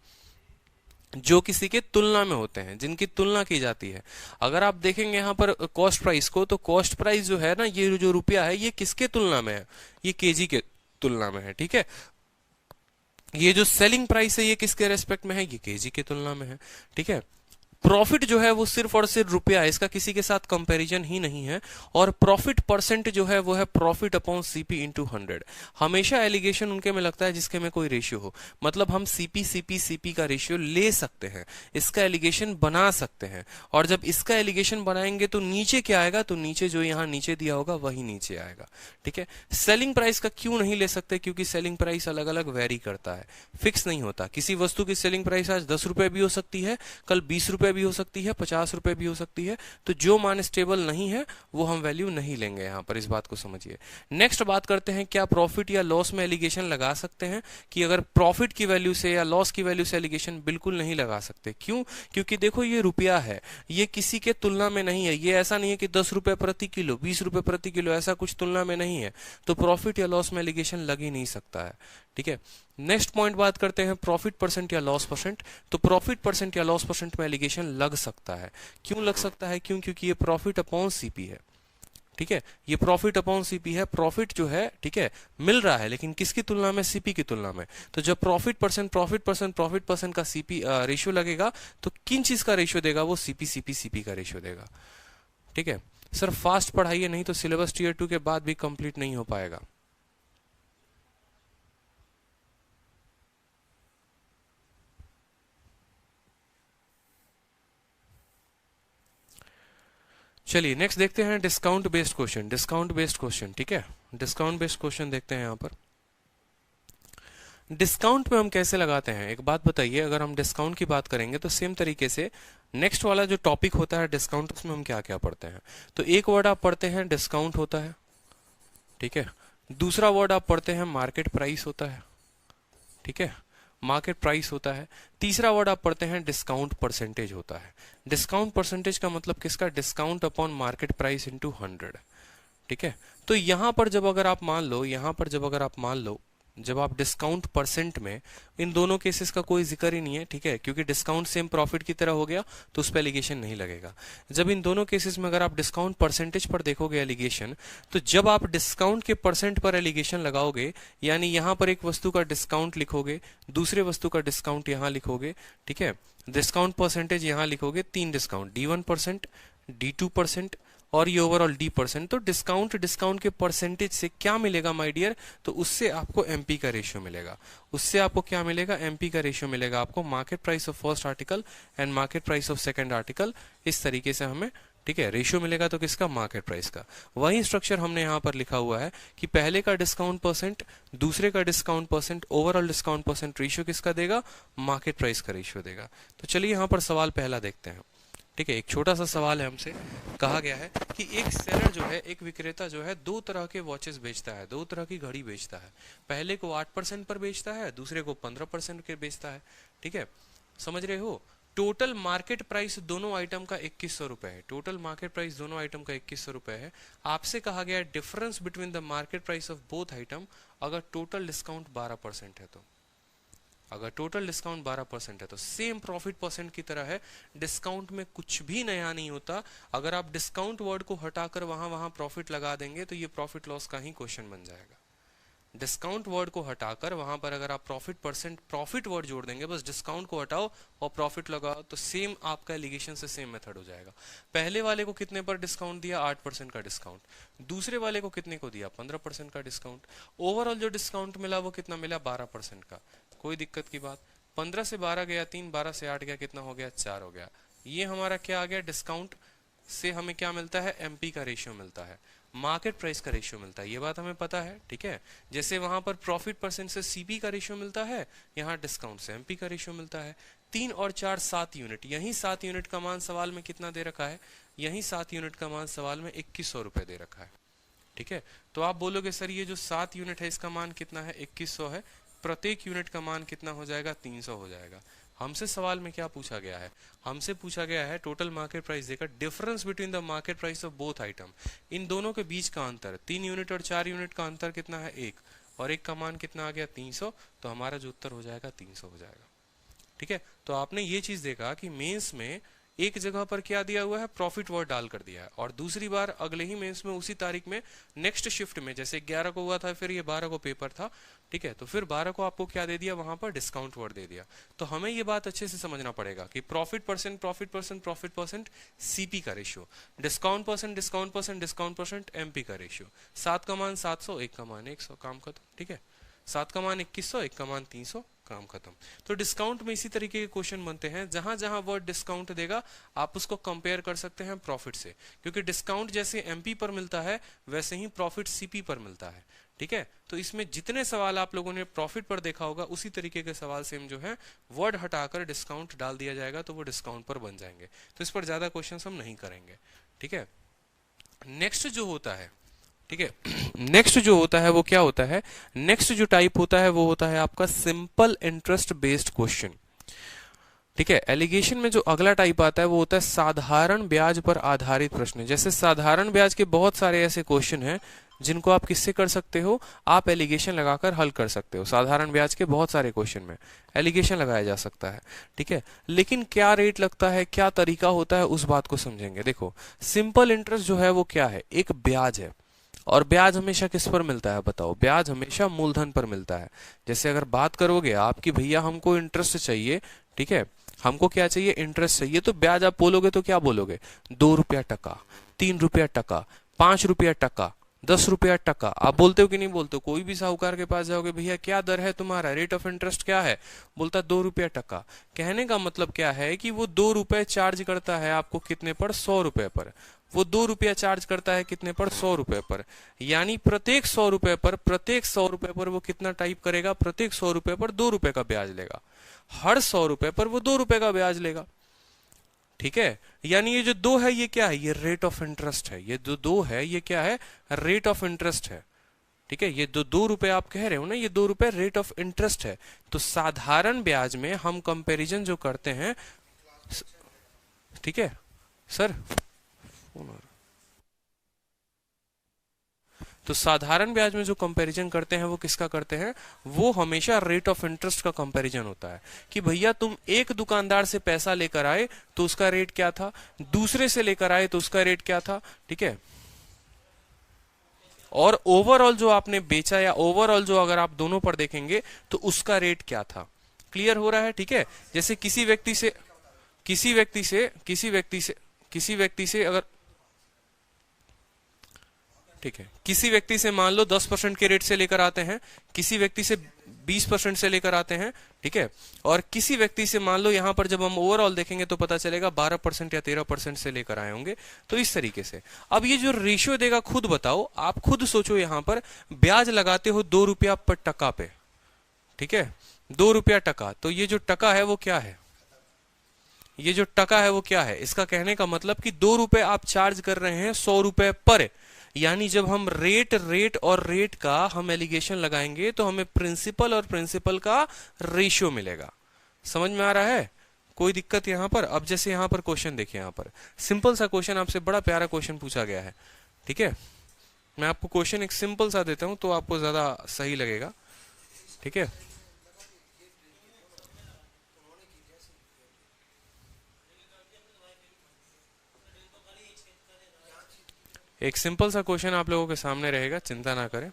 जो किसी के तुलना में होते हैं, जिनकी तुलना की जाती है। अगर आप देखेंगे यहाँ पर कॉस्ट प्राइस को, तो कॉस्ट प्राइस जो है ना, ये जो रुपया है, ये किसके तुलना में है? ये केजी के तुलना में है, ठीक है। ये जो सेलिंग प्राइस है ये किसके रेस्पेक्ट में है? ये केजी के तुलना में है, ठीक है। प्रॉफिट जो है वो सिर्फ और सिर्फ रुपया है, इसका किसी के साथ कंपैरिजन ही नहीं है। और प्रॉफिट परसेंट जो है वो है प्रॉफिट अपॉन सीपी इंटू 100। हमेशा एलिगेशन उनके में लगता है जिसके में कोई रेशियो हो, मतलब हम सीपी सीपी सीपी का रेशियो ले सकते हैं, इसका एलिगेशन बना सकते हैं। और जब इसका एलिगेशन बनाएंगे तो नीचे क्या आएगा? तो नीचे जो यहाँ नीचे दिया होगा वही नीचे आएगा, ठीक है। सेलिंग प्राइस का क्यों नहीं ले सकते? क्योंकि सेलिंग प्राइस अलग अलग वेरी करता है, फिक्स नहीं होता। किसी वस्तु की सेलिंग प्राइस आज 10 रुपए भी हो सकती है, कल 20 रुपए भी हो सकती है, 50 रुपए भी हो सकती है। तो जो मान स्टेबल नहीं है वो हम वैल्यू नहीं लेंगे यहाँ पर, इस बात को समझिए। नेक्स्ट बात करते हैं, क्या प्रॉफिट या लॉस में एलिगेशन लगा सकते हैं? कि अगर प्रॉफिट की वैल्यू से या लॉस की वैल्यू से एलिगेशन बिल्कुल नहीं लगा सकते। क्यों? क्योंकि देखो ये रुपया है, ये किसी के तुलना में नहीं है। ये ऐसा नहीं है कि 10 रुपए प्रति किलो, 20 रुपए प्रति किलो, ऐसा कुछ तुलना में नहीं है। तो प्रॉफिट या लॉस में एलिगेशन लग ही नहीं सकता है, ठीक है। नेक्स्ट पॉइंट बात करते हैं, प्रॉफिट परसेंट या लॉस परसेंट। तो प्रॉफिट परसेंट या लॉस परसेंट में एलिगेशन लग सकता है। क्यों लग सकता है? क्यों? क्योंकि ये प्रॉफिट अपॉन सीपी है, ठीक है। ये प्रॉफिट अपॉन सीपी है, प्रॉफिट जो है, ठीक है, मिल रहा है, लेकिन किसकी तुलना में? सीपी की तुलना में। तो जब प्रॉफिट परसेंट का सीपी रेशियो लगेगा, तो किन चीज का रेशियो देगा? वो सीपी सीपी सीपी का रेशियो देगा, ठीक है। सर फास्ट पढ़ाइए, नहीं तो सिलेबस टीयर 2 के बाद भी कंप्लीट नहीं हो पाएगा। चलिए नेक्स्ट देखते हैं discount based question. Discount based question, ठीक है। डिस्काउंट बेस्ड क्वेश्चन देखते हैं यहाँ पर। डिस्काउंट में हम कैसे लगाते हैं? एक बात बताइए, अगर हम डिस्काउंट की बात करेंगे तो सेम तरीके से नेक्स्ट वाला जो टॉपिक होता है डिस्काउंट, उसमें हम क्या क्या पढ़ते हैं? तो एक वर्ड आप पढ़ते हैं डिस्काउंट होता है, ठीक है। दूसरा वर्ड आप पढ़ते हैं मार्केट प्राइस होता है, ठीक है, मार्केट प्राइस होता है। तीसरा वर्ड आप पढ़ते हैं डिस्काउंट परसेंटेज होता है। डिस्काउंट परसेंटेज का मतलब किसका? Discount upon market price into 100, ठीक है। तो यहां पर जब अगर आप मान लो, यहां पर जब अगर आप मान लो, जब आप डिस्काउंट परसेंट में, इन दोनों केसेस का कोई जिक्र ही नहीं है, ठीक है, क्योंकि डिस्काउंट सेम प्रॉफिट की तरह हो गया, तो उस पर एलिगेशन नहीं लगेगा। जब इन दोनों केसेस में अगर आप डिस्काउंट परसेंटेज पर देखोगे एलिगेशन, तो जब आप डिस्काउंट के परसेंट पर एलिगेशन लगाओगे, यानी यहां पर एक वस्तु का डिस्काउंट लिखोगे, दूसरे वस्तु का डिस्काउंट यहां लिखोगे, ठीक है, डिस्काउंट परसेंटेज यहां लिखोगे, 3 डिस्काउंट, D1%, D2% और ये ओवरऑल D%। तो डिस्काउंट के परसेंटेज से क्या मिलेगा माय डियर? तो उससे आपको एमपी का रेशियो मिलेगा। उससे आपको क्या मिलेगा? एमपी का रेशियो मिलेगा आपको, market price of first article and market price of second article. इस तरीके से हमें, ठीक है, रेशियो मिलेगा। तो किसका? मार्केट प्राइस का। वही स्ट्रक्चर हमने यहाँ पर लिखा हुआ है कि पहले का डिस्काउंट परसेंट, दूसरे का discount percent, overall discount percent ratio किसका देगा? मार्केट प्राइस का रेशियो देगा। तो चलिए यहाँ पर सवाल पहला देखते हैं, ठीक है। एक छोटा सा सवाल है, हमसे कहा गया है कि एक सेलर जो है, एक विक्रेता जो है, 2 तरह के वॉचेस बेचता है, 2 तरह की घड़ी बेचता है। पहले को 8% पर बेचता है, दूसरे को 15% के बेचता है, ठीक है। समझ रहे हो? टोटल मार्केट प्राइस दोनों आइटम का 2100 रुपए है। टोटल मार्केट प्राइस दोनों आइटम का 2100 रुपए है। आपसे कहा गया है difference between the market price of both item अगर टोटल डिस्काउंट 12% है तो। अगर टोटल डिस्काउंट 12% है तो सेम प्रॉफिट परसेंट की तरह है, डिस्काउंट में कुछ भी नया नहीं होता। अगर आप डिस्काउंट वर्ड को हटाकर वहां प्रॉफिट लगा देंगे तो ये प्रॉफिट लॉस का ही क्वेश्चन बन जाएगा। डिस्काउंट वर्ड को हटाकर वहां पर अगर आप प्रॉफिट वर्ड जोड़ देंगे, बस डिस्काउंट को हटाओ और प्रॉफिट लगाओ, तो सेम आपका एलिगेशन से सेम मेथड हो जाएगा। पहले वाले को कितने पर डिस्काउंट दिया? 8% का डिस्काउंट। दूसरे वाले को कितने को दिया? 15% का डिस्काउंट। ओवरऑल जो डिस्काउंट मिला वो कितना मिला? 12% का। कोई दिक्कत की बात 15 से 12 गया 3, 12 से 8 गया, कितना हो गया 4 हो गया। ये हमारा क्या आ गया, डिस्काउंट से हमें क्या मिलता है, एमपी का रेशियो मिलता है, मार्केट प्राइस का रेशियो मिलता है, ये बात हमें पता है। ठीक है, जैसे वहां पर प्रॉफिट परसेंट से सीपी का रेशियो मिलता है, यहाँ डिस्काउंट से एमपी का रेशियो मिलता है। 3 और 4 7 यूनिट, यही 7 यूनिट का मान सवाल में कितना दे रखा है, यही 7 यूनिट का मान सवाल में 2100 रुपए दे रखा है। ठीक है, तो आप बोलोगे सर ये जो 7 यूनिट है इसका मान कितना है, 2100 है, प्रत्येक यूनिट का मान कितना हो जाएगा, 300 हो जाएगा। हमसे सवाल में क्या पूछा गया है, हमसे पूछा गया है टोटल मार्केट प्राइस देकर difference between the market price of both item, इन दोनों के बीच का अंतर, 3 यूनिट और 4 यूनिट का अंतर कितना है, 1, और एक का मान कितना आ गया 300, तो हमारा जो उत्तर हो जाएगा 300 हो जाएगा। ठीक है, तो आपने ये चीज देखा कि मेंस में एक जगह पर क्या दिया हुआ है, प्रॉफिट वर्ड डाल कर दिया है, और दूसरी बार अगले ही मेंस में उसी तारीख में नेक्स्ट शिफ्ट में, जैसे 11 को हुआ था फिर ये 12 को पेपर था, ठीक है, तो फिर 12 को आपको क्या दे दिया, वहां पर डिस्काउंट वर्ड दे दिया। तो हमें ये बात अच्छे से समझना पड़ेगा कि profit percent, profit percent, profit percent CP का ratio, discount percent, discount percent, discount percent MP का रेशियो, 7 का मान 700, 1 का मान 100, काम खत्म। ठीक है, 7 का मान 2100, 1 का मान 300, काम खत्म। तो डिस्काउंट में इसी तरीके के क्वेश्चन बनते हैं, जहां जहां वर्ड डिस्काउंट देगा आप उसको कंपेयर कर सकते हैं प्रॉफिट से, क्योंकि डिस्काउंट जैसे एमपी पर मिलता है वैसे ही प्रॉफिट सीपी पर मिलता है। ठीक है, तो इसमें जितने सवाल आप लोगों ने प्रॉफिट पर देखा होगा उसी तरीके के सवाल सेम जो है वर्ड हटाकर डिस्काउंट डाल दिया जाएगा तो वो डिस्काउंट पर बन जाएंगे। तो इस पर ज्यादा क्वेश्चन हम नहीं करेंगे। ठीक है, नेक्स्ट जो होता है, ठीक है, नेक्स्ट जो होता है वो क्या होता है, नेक्स्ट जो टाइप होता है वो होता है आपका सिंपल इंटरेस्ट बेस्ड क्वेश्चन। ठीक है, एलिगेशन में जो अगला टाइप आता है वो होता है साधारण ब्याज पर आधारित प्रश्न। जैसे साधारण ब्याज के बहुत सारे ऐसे क्वेश्चन हैं जिनको आप किससे कर सकते हो, आप एलिगेशन लगाकर हल कर सकते हो। साधारण ब्याज के बहुत सारे क्वेश्चन में एलिगेशन लगाया जा सकता है। ठीक है, लेकिन क्या रेट लगता है, क्या तरीका होता है, उस बात को समझेंगे। देखो, सिंपल इंटरेस्ट जो है वो क्या है, एक ब्याज है, और ब्याज हमेशा किस पर मिलता है बताओ, ब्याज हमेशा मूलधन पर मिलता है। जैसे अगर बात करोगे आप कि भैया हमको इंटरेस्ट चाहिए, ठीक है, हमको क्या चाहिए, इंटरेस्ट चाहिए, तो ब्याज आप बोलोगे तो क्या बोलोगे, 2 रुपया टका, 3 रुपया टका, 5 रुपया टका, 10 रुपया टका। आप बोलते हो कि नहीं बोलते हो, कोई भी साहूकार के पास जाओगे, भैया क्या दर है तुम्हारा, रेट ऑफ इंटरेस्ट क्या है, बोलता 2 रुपया टका। कहने का मतलब क्या है कि वो 2 रुपए चार्ज करता है आपको कितने पर, 100 रुपए पर। वो 2 रुपया चार्ज करता है कितने पर, 100 रुपए पर, यानी प्रत्येक 100 रुपए पर, प्रत्येक 100 रुपए पर वो कितना टाइप करेगा, प्रत्येक 100 रुपए पर 2 रुपए का ब्याज लेगा, हर 100 रुपए पर वो 2 रुपए का ब्याज लेगा। ठीक है, यानी ये जो 2 है ये क्या है, ये रेट ऑफ इंटरेस्ट है, ये जो 2 है ये क्या है, रेट ऑफ इंटरेस्ट है। ठीक है, ये 2 रुपए आप कह रहे हो ना, ये 2 रुपए रेट ऑफ इंटरेस्ट है। तो साधारण ब्याज में हम कंपैरिजन जो करते हैं, ठीक है सर, तो साधारण ब्याज में जो कंपैरिजन करते हैं वो किसका करते हैं, वो हमेशा रेट ऑफ इंटरेस्ट का कंपैरिजन होता है कि भैया तुम एक दुकानदार से पैसा लेकर आए तो उसका रेट क्या था, दूसरे से लेकर आए तो उसका रेट क्या था। ठीक है, और ओवरऑल जो आपने बेचा या ओवरऑल जो अगर आप दोनों पर देखेंगे तो उसका रेट क्या था। क्लियर हो रहा है। ठीक है, जैसे किसी व्यक्ति से अगर, ठीक है, किसी व्यक्ति से मान लो 10% के रेट से लेकर आते हैं, किसी व्यक्ति से 20% से लेकर आते हैं, ठीक है, और किसी व्यक्ति से मान लो यहां पर जब हम ओवरऑल देखेंगे तो पता चलेगा 12% या 13% से लेकर आए होंगे। तो इस तरीके से अब ये जो रेशियो देगा खुद बताओ, आप खुद सोचो, यहां पर ब्याज लगाते हो 2 रुपया पर टका पे, ठीक है, 2 रुपया टका, तो ये जो टका है वो क्या है, ये जो टका है वो क्या है, इसका कहने का मतलब कि 2 रुपए आप चार्ज कर रहे हैं 100 रुपए पर, यानी जब हम रेट और रेट का हम एलिगेशन लगाएंगे तो हमें प्रिंसिपल और प्रिंसिपल का रेशियो मिलेगा। समझ में आ रहा है, कोई दिक्कत यहां पर। अब जैसे यहां पर क्वेश्चन देखिए, यहां पर सिंपल सा क्वेश्चन आपसे, बड़ा प्यारा क्वेश्चन पूछा गया है। ठीक है, मैं आपको क्वेश्चन एक सिंपल सा देता हूं तो आपको ज्यादा सही लगेगा। ठीक है, एक सिंपल सा क्वेश्चन आप लोगों के सामने रहेगा, चिंता ना करें।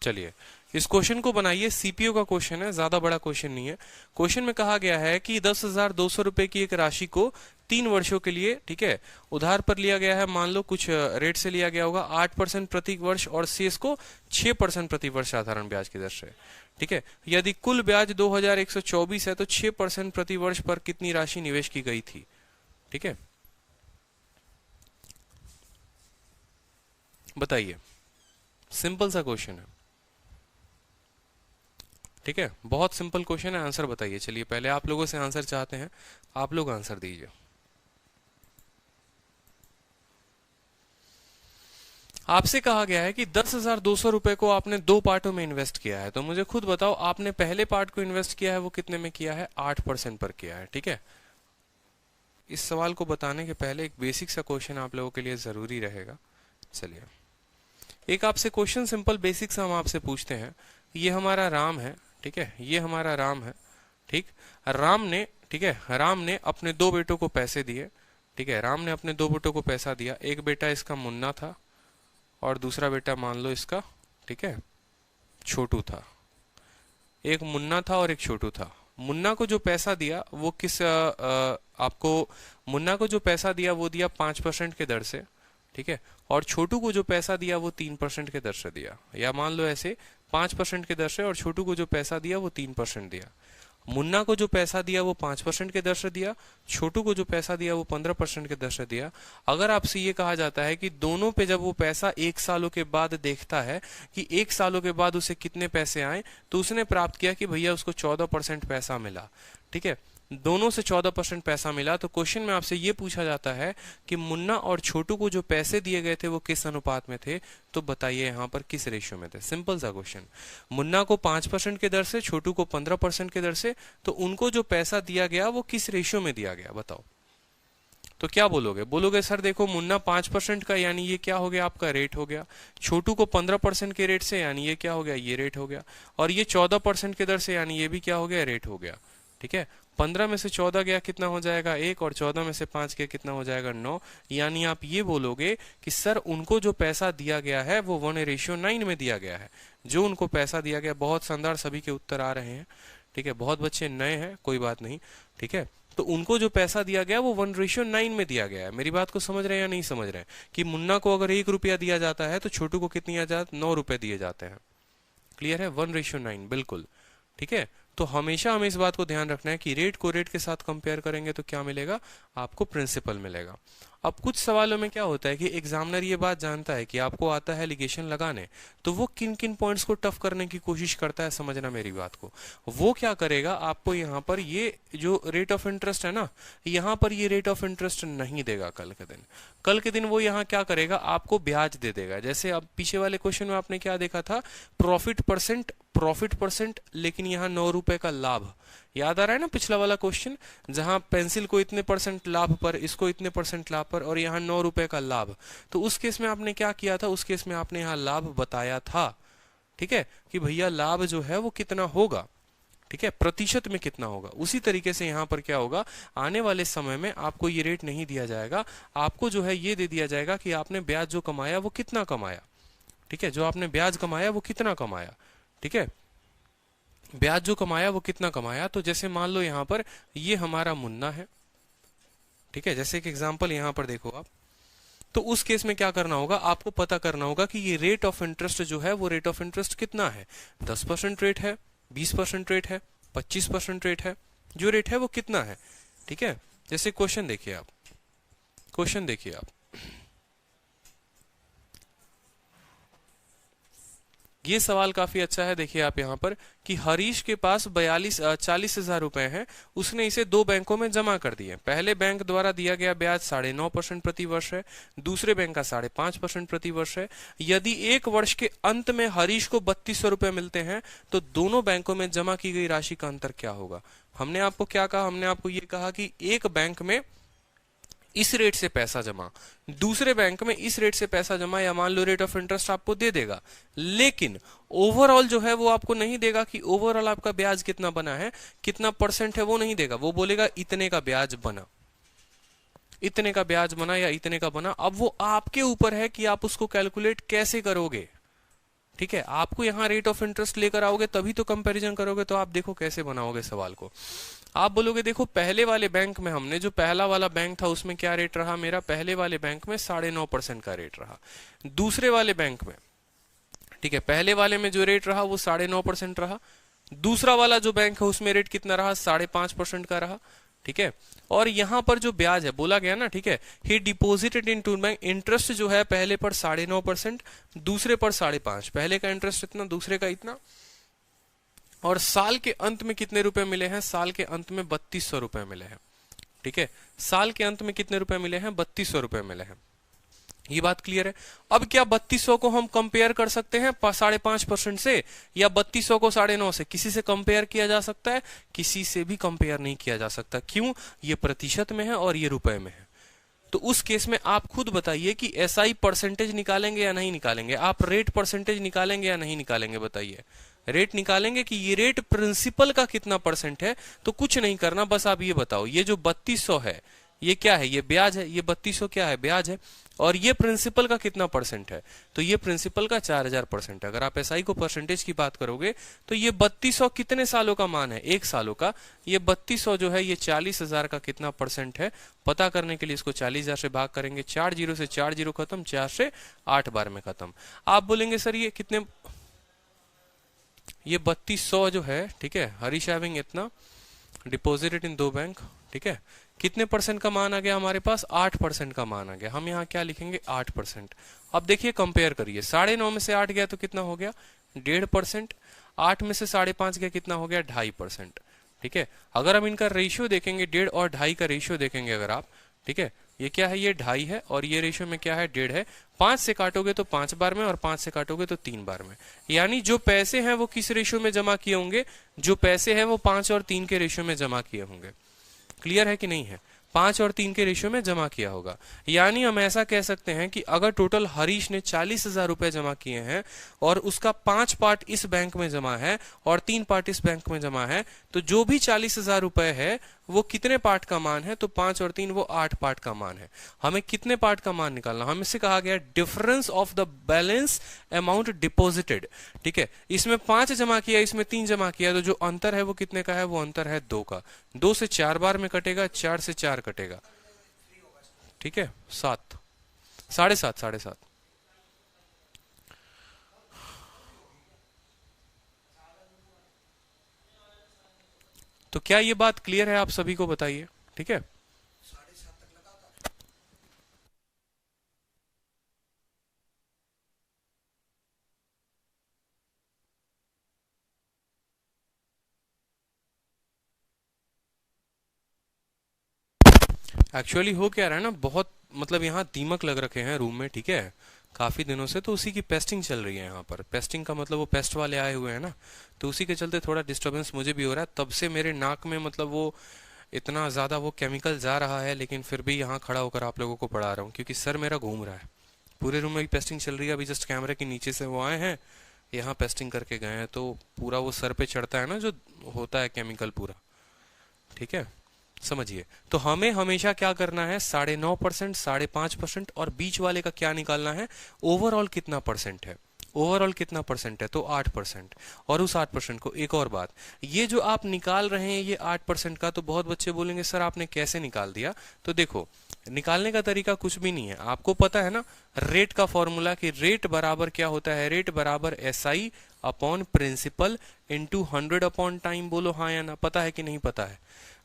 चलिए, इस क्वेश्चन को बनाइए, सीपीओ का क्वेश्चन है, ज्यादा बड़ा क्वेश्चन नहीं है। क्वेश्चन में कहा गया है कि 10,200 रुपए की एक राशि को 3 वर्षों के लिए, ठीक है, उधार पर लिया गया है। मान लो कुछ रेट से लिया गया होगा 8% प्रति वर्ष और शेष को 6% प्रति वर्ष साधारण ब्याज की दर से, ठीक है। यदि कुल ब्याज 2,124 है तो 6% प्रति वर्ष पर कितनी राशि निवेश की गई थी, ठीक है, बताइए। सिंपल सा क्वेश्चन है, ठीक है, बहुत सिंपल क्वेश्चन है। आंसर बताइए। चलिए पहले आप लोगों से आंसर चाहते हैं, आप लोग आंसर दीजिए। आपसे कहा गया है कि 10,200 रुपए को आपने 2 पार्टों में इन्वेस्ट किया है, तो मुझे खुद बताओ आपने पहले पार्ट को इन्वेस्ट किया है वो कितने में किया है, 8% पर किया है, ठीक है। इस सवाल को बताने के पहले एक बेसिक सा क्वेश्चन आप लोगों के लिए जरूरी रहेगा। चलिए एक आपसे क्वेश्चन सिंपल बेसिक सा हम आपसे पूछते हैं। ये हमारा राम है, ठीक है, ये हमारा राम है, ठीक। राम ने, ठीक है, राम ने अपने 2 बेटों को पैसे दिए, ठीक है, राम ने अपने 2 बेटों को पैसा दिया। एक बेटा इसका मुन्ना था और दूसरा बेटा मान लो इसका, ठीक है, छोटू था। एक मुन्ना था और एक छोटू था। मुन्ना को जो पैसा दिया वो आपको मुन्ना को जो पैसा दिया वो दिया 5% के दर से, ठीक है, और छोटू को जो पैसा दिया वो 3% के दर से दिया। या मान लो ऐसे 5% के दर से और छोटू को जो पैसा दिया वो 3% दिया। मुन्ना को जो पैसा दिया वो 5% के दर से दिया, छोटू को जो पैसा दिया वो 15% के दर से दिया। अगर आपसे ये कहा जाता है कि दोनों पे जब वो पैसा 1 सालों के बाद देखता है कि 1 सालों के बाद उसे कितने पैसे आए, तो उसने प्राप्त किया कि भैया उसको 14% पैसा मिला, ठीक है, दोनों से 14% पैसा मिला। तो क्वेश्चन में आपसे ये पूछा जाता है कि मुन्ना और छोटू को जो पैसे दिए गए थे वो किस अनुपात में थे, तो बताइए यहाँ पर किस रेशियो में थे। सिंपल सा क्वेश्चन। मुन्ना को 5% के दर से, छोटू को 15% के दर से, तो उनको जो पैसा दिया गया वो किस रेशियो में दिया गया, बताओ। तो क्या बोलोगे? बोलोगे सर देखो मुन्ना 5% का, यानी ये क्या हो गया आपका रेट हो गया। छोटू को 15% के रेट से, यानी ये क्या हो गया, ये रेट हो गया। और ये 14% के दर से, यानी ये भी क्या हो गया, रेट हो गया, ठीक है। 15 में से 14 गया कितना हो जाएगा 1, और 14 में से 5 गया कितना हो जाएगा 9। यानी आप ये बोलोगे कि सर उनको जो पैसा दिया गया है वो 1:9 में दिया गया है। जो उनको पैसा दिया गया, बहुत शानदार, सभी के उत्तर आ रहे हैं, ठीक है, बहुत बच्चे नए हैं, कोई बात नहीं, ठीक है। तो उनको जो पैसा दिया गया वो 1:9 में दिया गया है। मेरी बात को समझ रहे हैं या नहीं समझ रहे हैं? कि मुन्ना को अगर 1 रुपया दिया जाता है तो छोटू को कितनी आ जाती, 9 रुपए दिए जाते हैं। क्लियर है? 1:9, बिल्कुल, ठीक है। तो हमेशा हमें इस बात को ध्यान रखना है कि रेट को रेट के साथ कंपेयर करेंगे तो क्या मिलेगा, आपको प्रिंसिपल मिलेगा। अब कुछ सवालों में क्या होता है कि एग्जामिनर ये बात जानता है कि आपको आता है लिगेशन लगाने, तो वो किन किन पॉइंट्स को टफ करने की कोशिश करता है, समझना मेरी बात को। वो क्या करेगा, आपको यहाँ पर ये जो रेट ऑफ इंटरेस्ट है ना, यहाँ पर ये रेट ऑफ इंटरेस्ट नहीं देगा। कल के दिन वो यहाँ क्या करेगा, आपको ब्याज दे देगा। जैसे अब पीछे वाले क्वेश्चन में आपने क्या देखा था, प्रॉफिट परसेंट, लेकिन यहाँ 9 रुपए का लाभ। याद आ रहा है ना पिछला वाला क्वेश्चन, जहां पेंसिल को इतने % लाभ पर, इसको इतने % लाभ पर, और यहाँ 9 रुपए का लाभ। तो उस केस में आपने क्या किया था, उस केस में आपने यहाँ लाभ बताया था, ठीक है, कि भैया लाभ जो है वो कितना होगा, ठीक है, प्रतिशत में कितना होगा। उसी तरीके से यहाँ पर क्या होगा, आने वाले समय में आपको ये रेट नहीं दिया जाएगा, आपको जो है ये दे दिया जाएगा कि आपने ब्याज जो कमाया वो कितना कमाया, ठीक है, जो आपने ब्याज कमाया वो कितना कमाया, ठीक है, ब्याज जो कमाया वो कितना कमाया। तो जैसे मान लो यहाँ पर ये हमारा मुन्ना है, ठीक है, जैसे एक एग्जांपल यहाँ पर देखो आप, तो उस केस में क्या करना होगा, आपको पता करना होगा कि ये रेट ऑफ इंटरेस्ट जो है वो रेट ऑफ इंटरेस्ट कितना है, 10% रेट है, 20% रेट है, 25% रेट है, जो रेट है वो कितना है, ठीक है। जैसे क्वेश्चन देखिए आप, ये सवाल काफी अच्छा है। देखिए आप यहाँ पर कि हरीश के पास 40,000 रुपए हैं, उसने इसे 2 बैंकों में जमा कर दिए। पहले बैंक द्वारा दिया गया ब्याज 9.5% प्रति वर्ष है, दूसरे बैंक का 5.5% प्रति वर्ष है। यदि 1 वर्ष के अंत में हरीश को 3200 रुपए मिलते हैं तो दोनों बैंकों में जमा की गई राशि का अंतर क्या होगा। हमने आपको क्या कहा, हमने आपको ये कहा कि एक बैंक में इस रेट से पैसा जमा, दूसरे बैंक में इस रेट से पैसा जमा, या मान लो रेट ऑफ इंटरेस्ट आपको दे देगा, लेकिन ओवरऑल जो है वो आपको नहीं देगा कि ओवरऑल आपका ब्याज कितना बना है, कितना % है, वो नहीं देगा। वो बोलेगा इतने का ब्याज बना, इतने का ब्याज बना या इतने का बना। अब वो आपके ऊपर है कि आप उसको कैलकुलेट कैसे करोगे, ठीक है, आपको यहाँ रेट ऑफ इंटरेस्ट लेकर आओगे तभी तो कंपैरिजन करोगे। तो आप देखो कैसे बनाओगे सवाल को। आप बोलोगे देखो पहले वाले बैंक में हमने, जो पहला वाला बैंक था उसमें क्या रेट रहा मेरा, पहले वाले बैंक में 9.5% का रेट रहा। दूसरे वाले बैंक में, ठीक है, पहले वाले में जो रेट रहा वो 9.5% रहा। दूसरा वाला जो बैंक है उसमें रेट कितना रहा, 5.5% का रहा। ठीक है, और यहां पर जो ब्याज है बोला गया ना, ठीक है, he deposited into bank, interest जो है पहले पर 9.5%, दूसरे पर 5.5%, पहले का इंटरेस्ट इतना, दूसरे का इतना। और साल के अंत में कितने रुपए मिले हैं, साल के अंत में 3200 रुपए मिले हैं। ठीक है, साल के अंत में कितने रुपए मिले हैं, 3200 रुपए मिले हैं। ये बात क्लियर है। अब क्या 3200 को हम कंपेयर कर सकते हैं 5.5% से, या 3200 को 9.5 से? किसी से कंपेयर किया जा सकता है? किसी से भी कंपेयर नहीं किया जा सकता। क्यों? ये प्रतिशत में है और ये रुपए में है। तो उस केस में आप खुद बताइए कि एसआई परसेंटेज निकालेंगे या नहीं निकालेंगे, आप रेट परसेंटेज निकालेंगे या नहीं निकालेंगे, बताइए। रेट निकालेंगे कि ये रेट प्रिंसिपल का कितना परसेंट है। तो कुछ नहीं करना, बस आप ये बताओ ये जो 3200 है ये क्या है, ये ब्याज है, ये 3200 क्या है, ब्याज है, और ये प्रिंसिपल का कितना परसेंट है, तो ये प्रिंसिपल का 4000% है। अगर आप एसआई को परसेंटेज की बात करोगे तो ये 3200 कितने सालों का मान है, 1 सालों का। ये 3200 जो है ये 40,000 का कितना परसेंट है, पता करने के लिए इसको 40,000 से भाग करेंगे। 4 जीरो से 4 जीरो खत्म, 4 से 8 बार में खत्म। आप बोलेंगे सर ये कितने, ये 3200 जो है, ठीक है, हरीश हैविंग इतना डिपॉजिटेड इन 2 बैंक, ठीक है, कितने परसेंट का मान आ गया हमारे पास, 8% का मान आ गया। हम यहाँ क्या लिखेंगे, 8%। अब देखिए कंपेयर करिए, 9.5 में से 8 गया तो कितना हो गया, 1.5%। 8 में से 5.5 गया कितना हो गया, 2.5%। ठीक है, अगर हम इनका रेशियो देखेंगे, 1.5 और 2.5 का रेशियो देखेंगे अगर आप, ठीक है, ये क्या है, ये 2.5 है, और ये रेशियो में क्या है, 1.5 है। 5 से काटोगे तो 5 बार में, और 5 से काटोगे तो 3 बार में। यानी जो पैसे हैं वो किस रेशियो में जमा किए होंगे, जो पैसे हैं वो 5 और 3 के रेशियो में जमा किए होंगे। क्लियर है कि नहीं है, 5 और 3 के रेशियो में जमा किया होगा। यानी हम ऐसा कह सकते हैं कि अगर टोटल हरीश ने 40,000 रुपए जमा किए हैं और उसका 5 पार्ट इस बैंक में जमा है और 3 पार्ट इस बैंक में जमा है, तो जो भी 40,000 रुपए है वो कितने पार्ट का मान है, तो 5 और 3 वो 8 पार्ट का मान है। हमें कितने पार्ट का मान निकालना, हमें से कहा गया difference of the balance amount deposited. ठीक है, इसमें 5 जमा किया, इसमें 3 जमा किया, तो जो अंतर है वो कितने का है, वो अंतर है 2 का। 2 से 4 बार में कटेगा, 4 से 4 कटेगा, ठीक है, 7, 7.5। तो क्या ये बात क्लियर है आप सभी को, बताइए। ठीक है, एक्चुअली हो क्या रहा है ना, बहुत मतलब यहाँ दीमक लग रखे हैं रूम में, ठीक है, काफी दिनों से, तो उसी की पेस्टिंग चल रही है यहाँ पर। पेस्टिंग का मतलब वो पेस्ट वाले आए हुए हैं ना, तो उसी के चलते थोड़ा डिस्टरबेंस मुझे भी हो रहा है। तब से मेरे नाक में मतलब वो इतना ज्यादा वो केमिकल जा रहा है, लेकिन फिर भी यहाँ खड़ा होकर आप लोगों को पढ़ा रहा हूँ क्योंकि सर मेरा घूम रहा है। पूरे रूम में भी पेस्टिंग चल रही है। अभी जस्ट कैमरे के नीचे से वो आए हैं, यहाँ पेस्टिंग करके गए हैं, तो पूरा वो सर पे चढ़ता है ना जो होता है केमिकल पूरा, ठीक है, समझिए। तो हमें हमेशा क्या करना है, 9.5%, 5.5% और बीच वाले का क्या निकालना है, ओवरऑल कितना परसेंट है, ओवरऑल कितना परसेंट है, तो 8%। और उस 8% को, एक और बात, ये जो आप निकाल रहे हैं ये 8% का, तो बहुत बच्चे बोलेंगे सर आपने कैसे निकाल दिया। तो देखो निकालने का तरीका कुछ भी नहीं है, आपको पता है ना रेट का फॉर्मूला, कि रेट बराबर क्या होता है, रेट बराबर SI upon principal into 100 upon time. बोलो हाँ या ना, पता है कि नहीं पता है।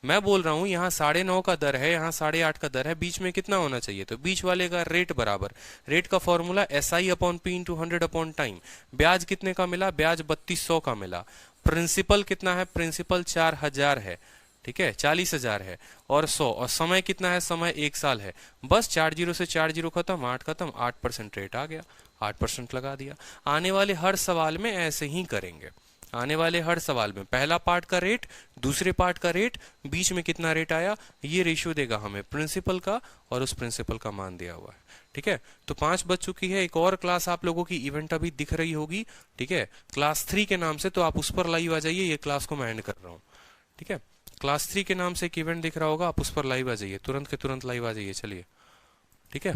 मैं बोल रहा हूं यहाँ 9.5 का दर है, यहाँ 8.5 का दर है, बीच में कितना होना चाहिए, तो बीच वाले का रेट बराबर, रेट का formula SI upon P into 100 upon time. ब्याज कितने का मिला, ब्याज 3200 का मिला। प्रिंसिपल कितना है, प्रिंसिपल 4000 है, ठीक है, 40,000 है, और 100, और समय कितना है, समय 1 साल है। बस 4 जीरो से 4 जीरो खत्म, 8 खत्म, 8% रेट आ गया, 8% लगा दिया। आने वाले हर सवाल में ऐसे ही करेंगे, आने वाले हर सवाल में पहला पार्ट का रेट, दूसरे पार्ट का रेट, बीच में कितना रेट आया, ये रेशियो देगा हमें प्रिंसिपल का, और उस प्रिंसिपल का मान दिया हुआ है। ठीक है, तो 5 बज चुकी है। एक और क्लास आप लोगों की इवेंट अभी दिख रही होगी, ठीक है, क्लास 3 के नाम से, तो आप उस पर लाइव आ जाइए। ये क्लास को मैं एंड कर रहा हूँ, ठीक है, क्लास 3 के नाम से एक इवेंट दिख रहा होगा, आप उस पर लाइव आ जाइए, तुरंत के तुरंत लाइव आ जाइए, चलिए, ठीक है।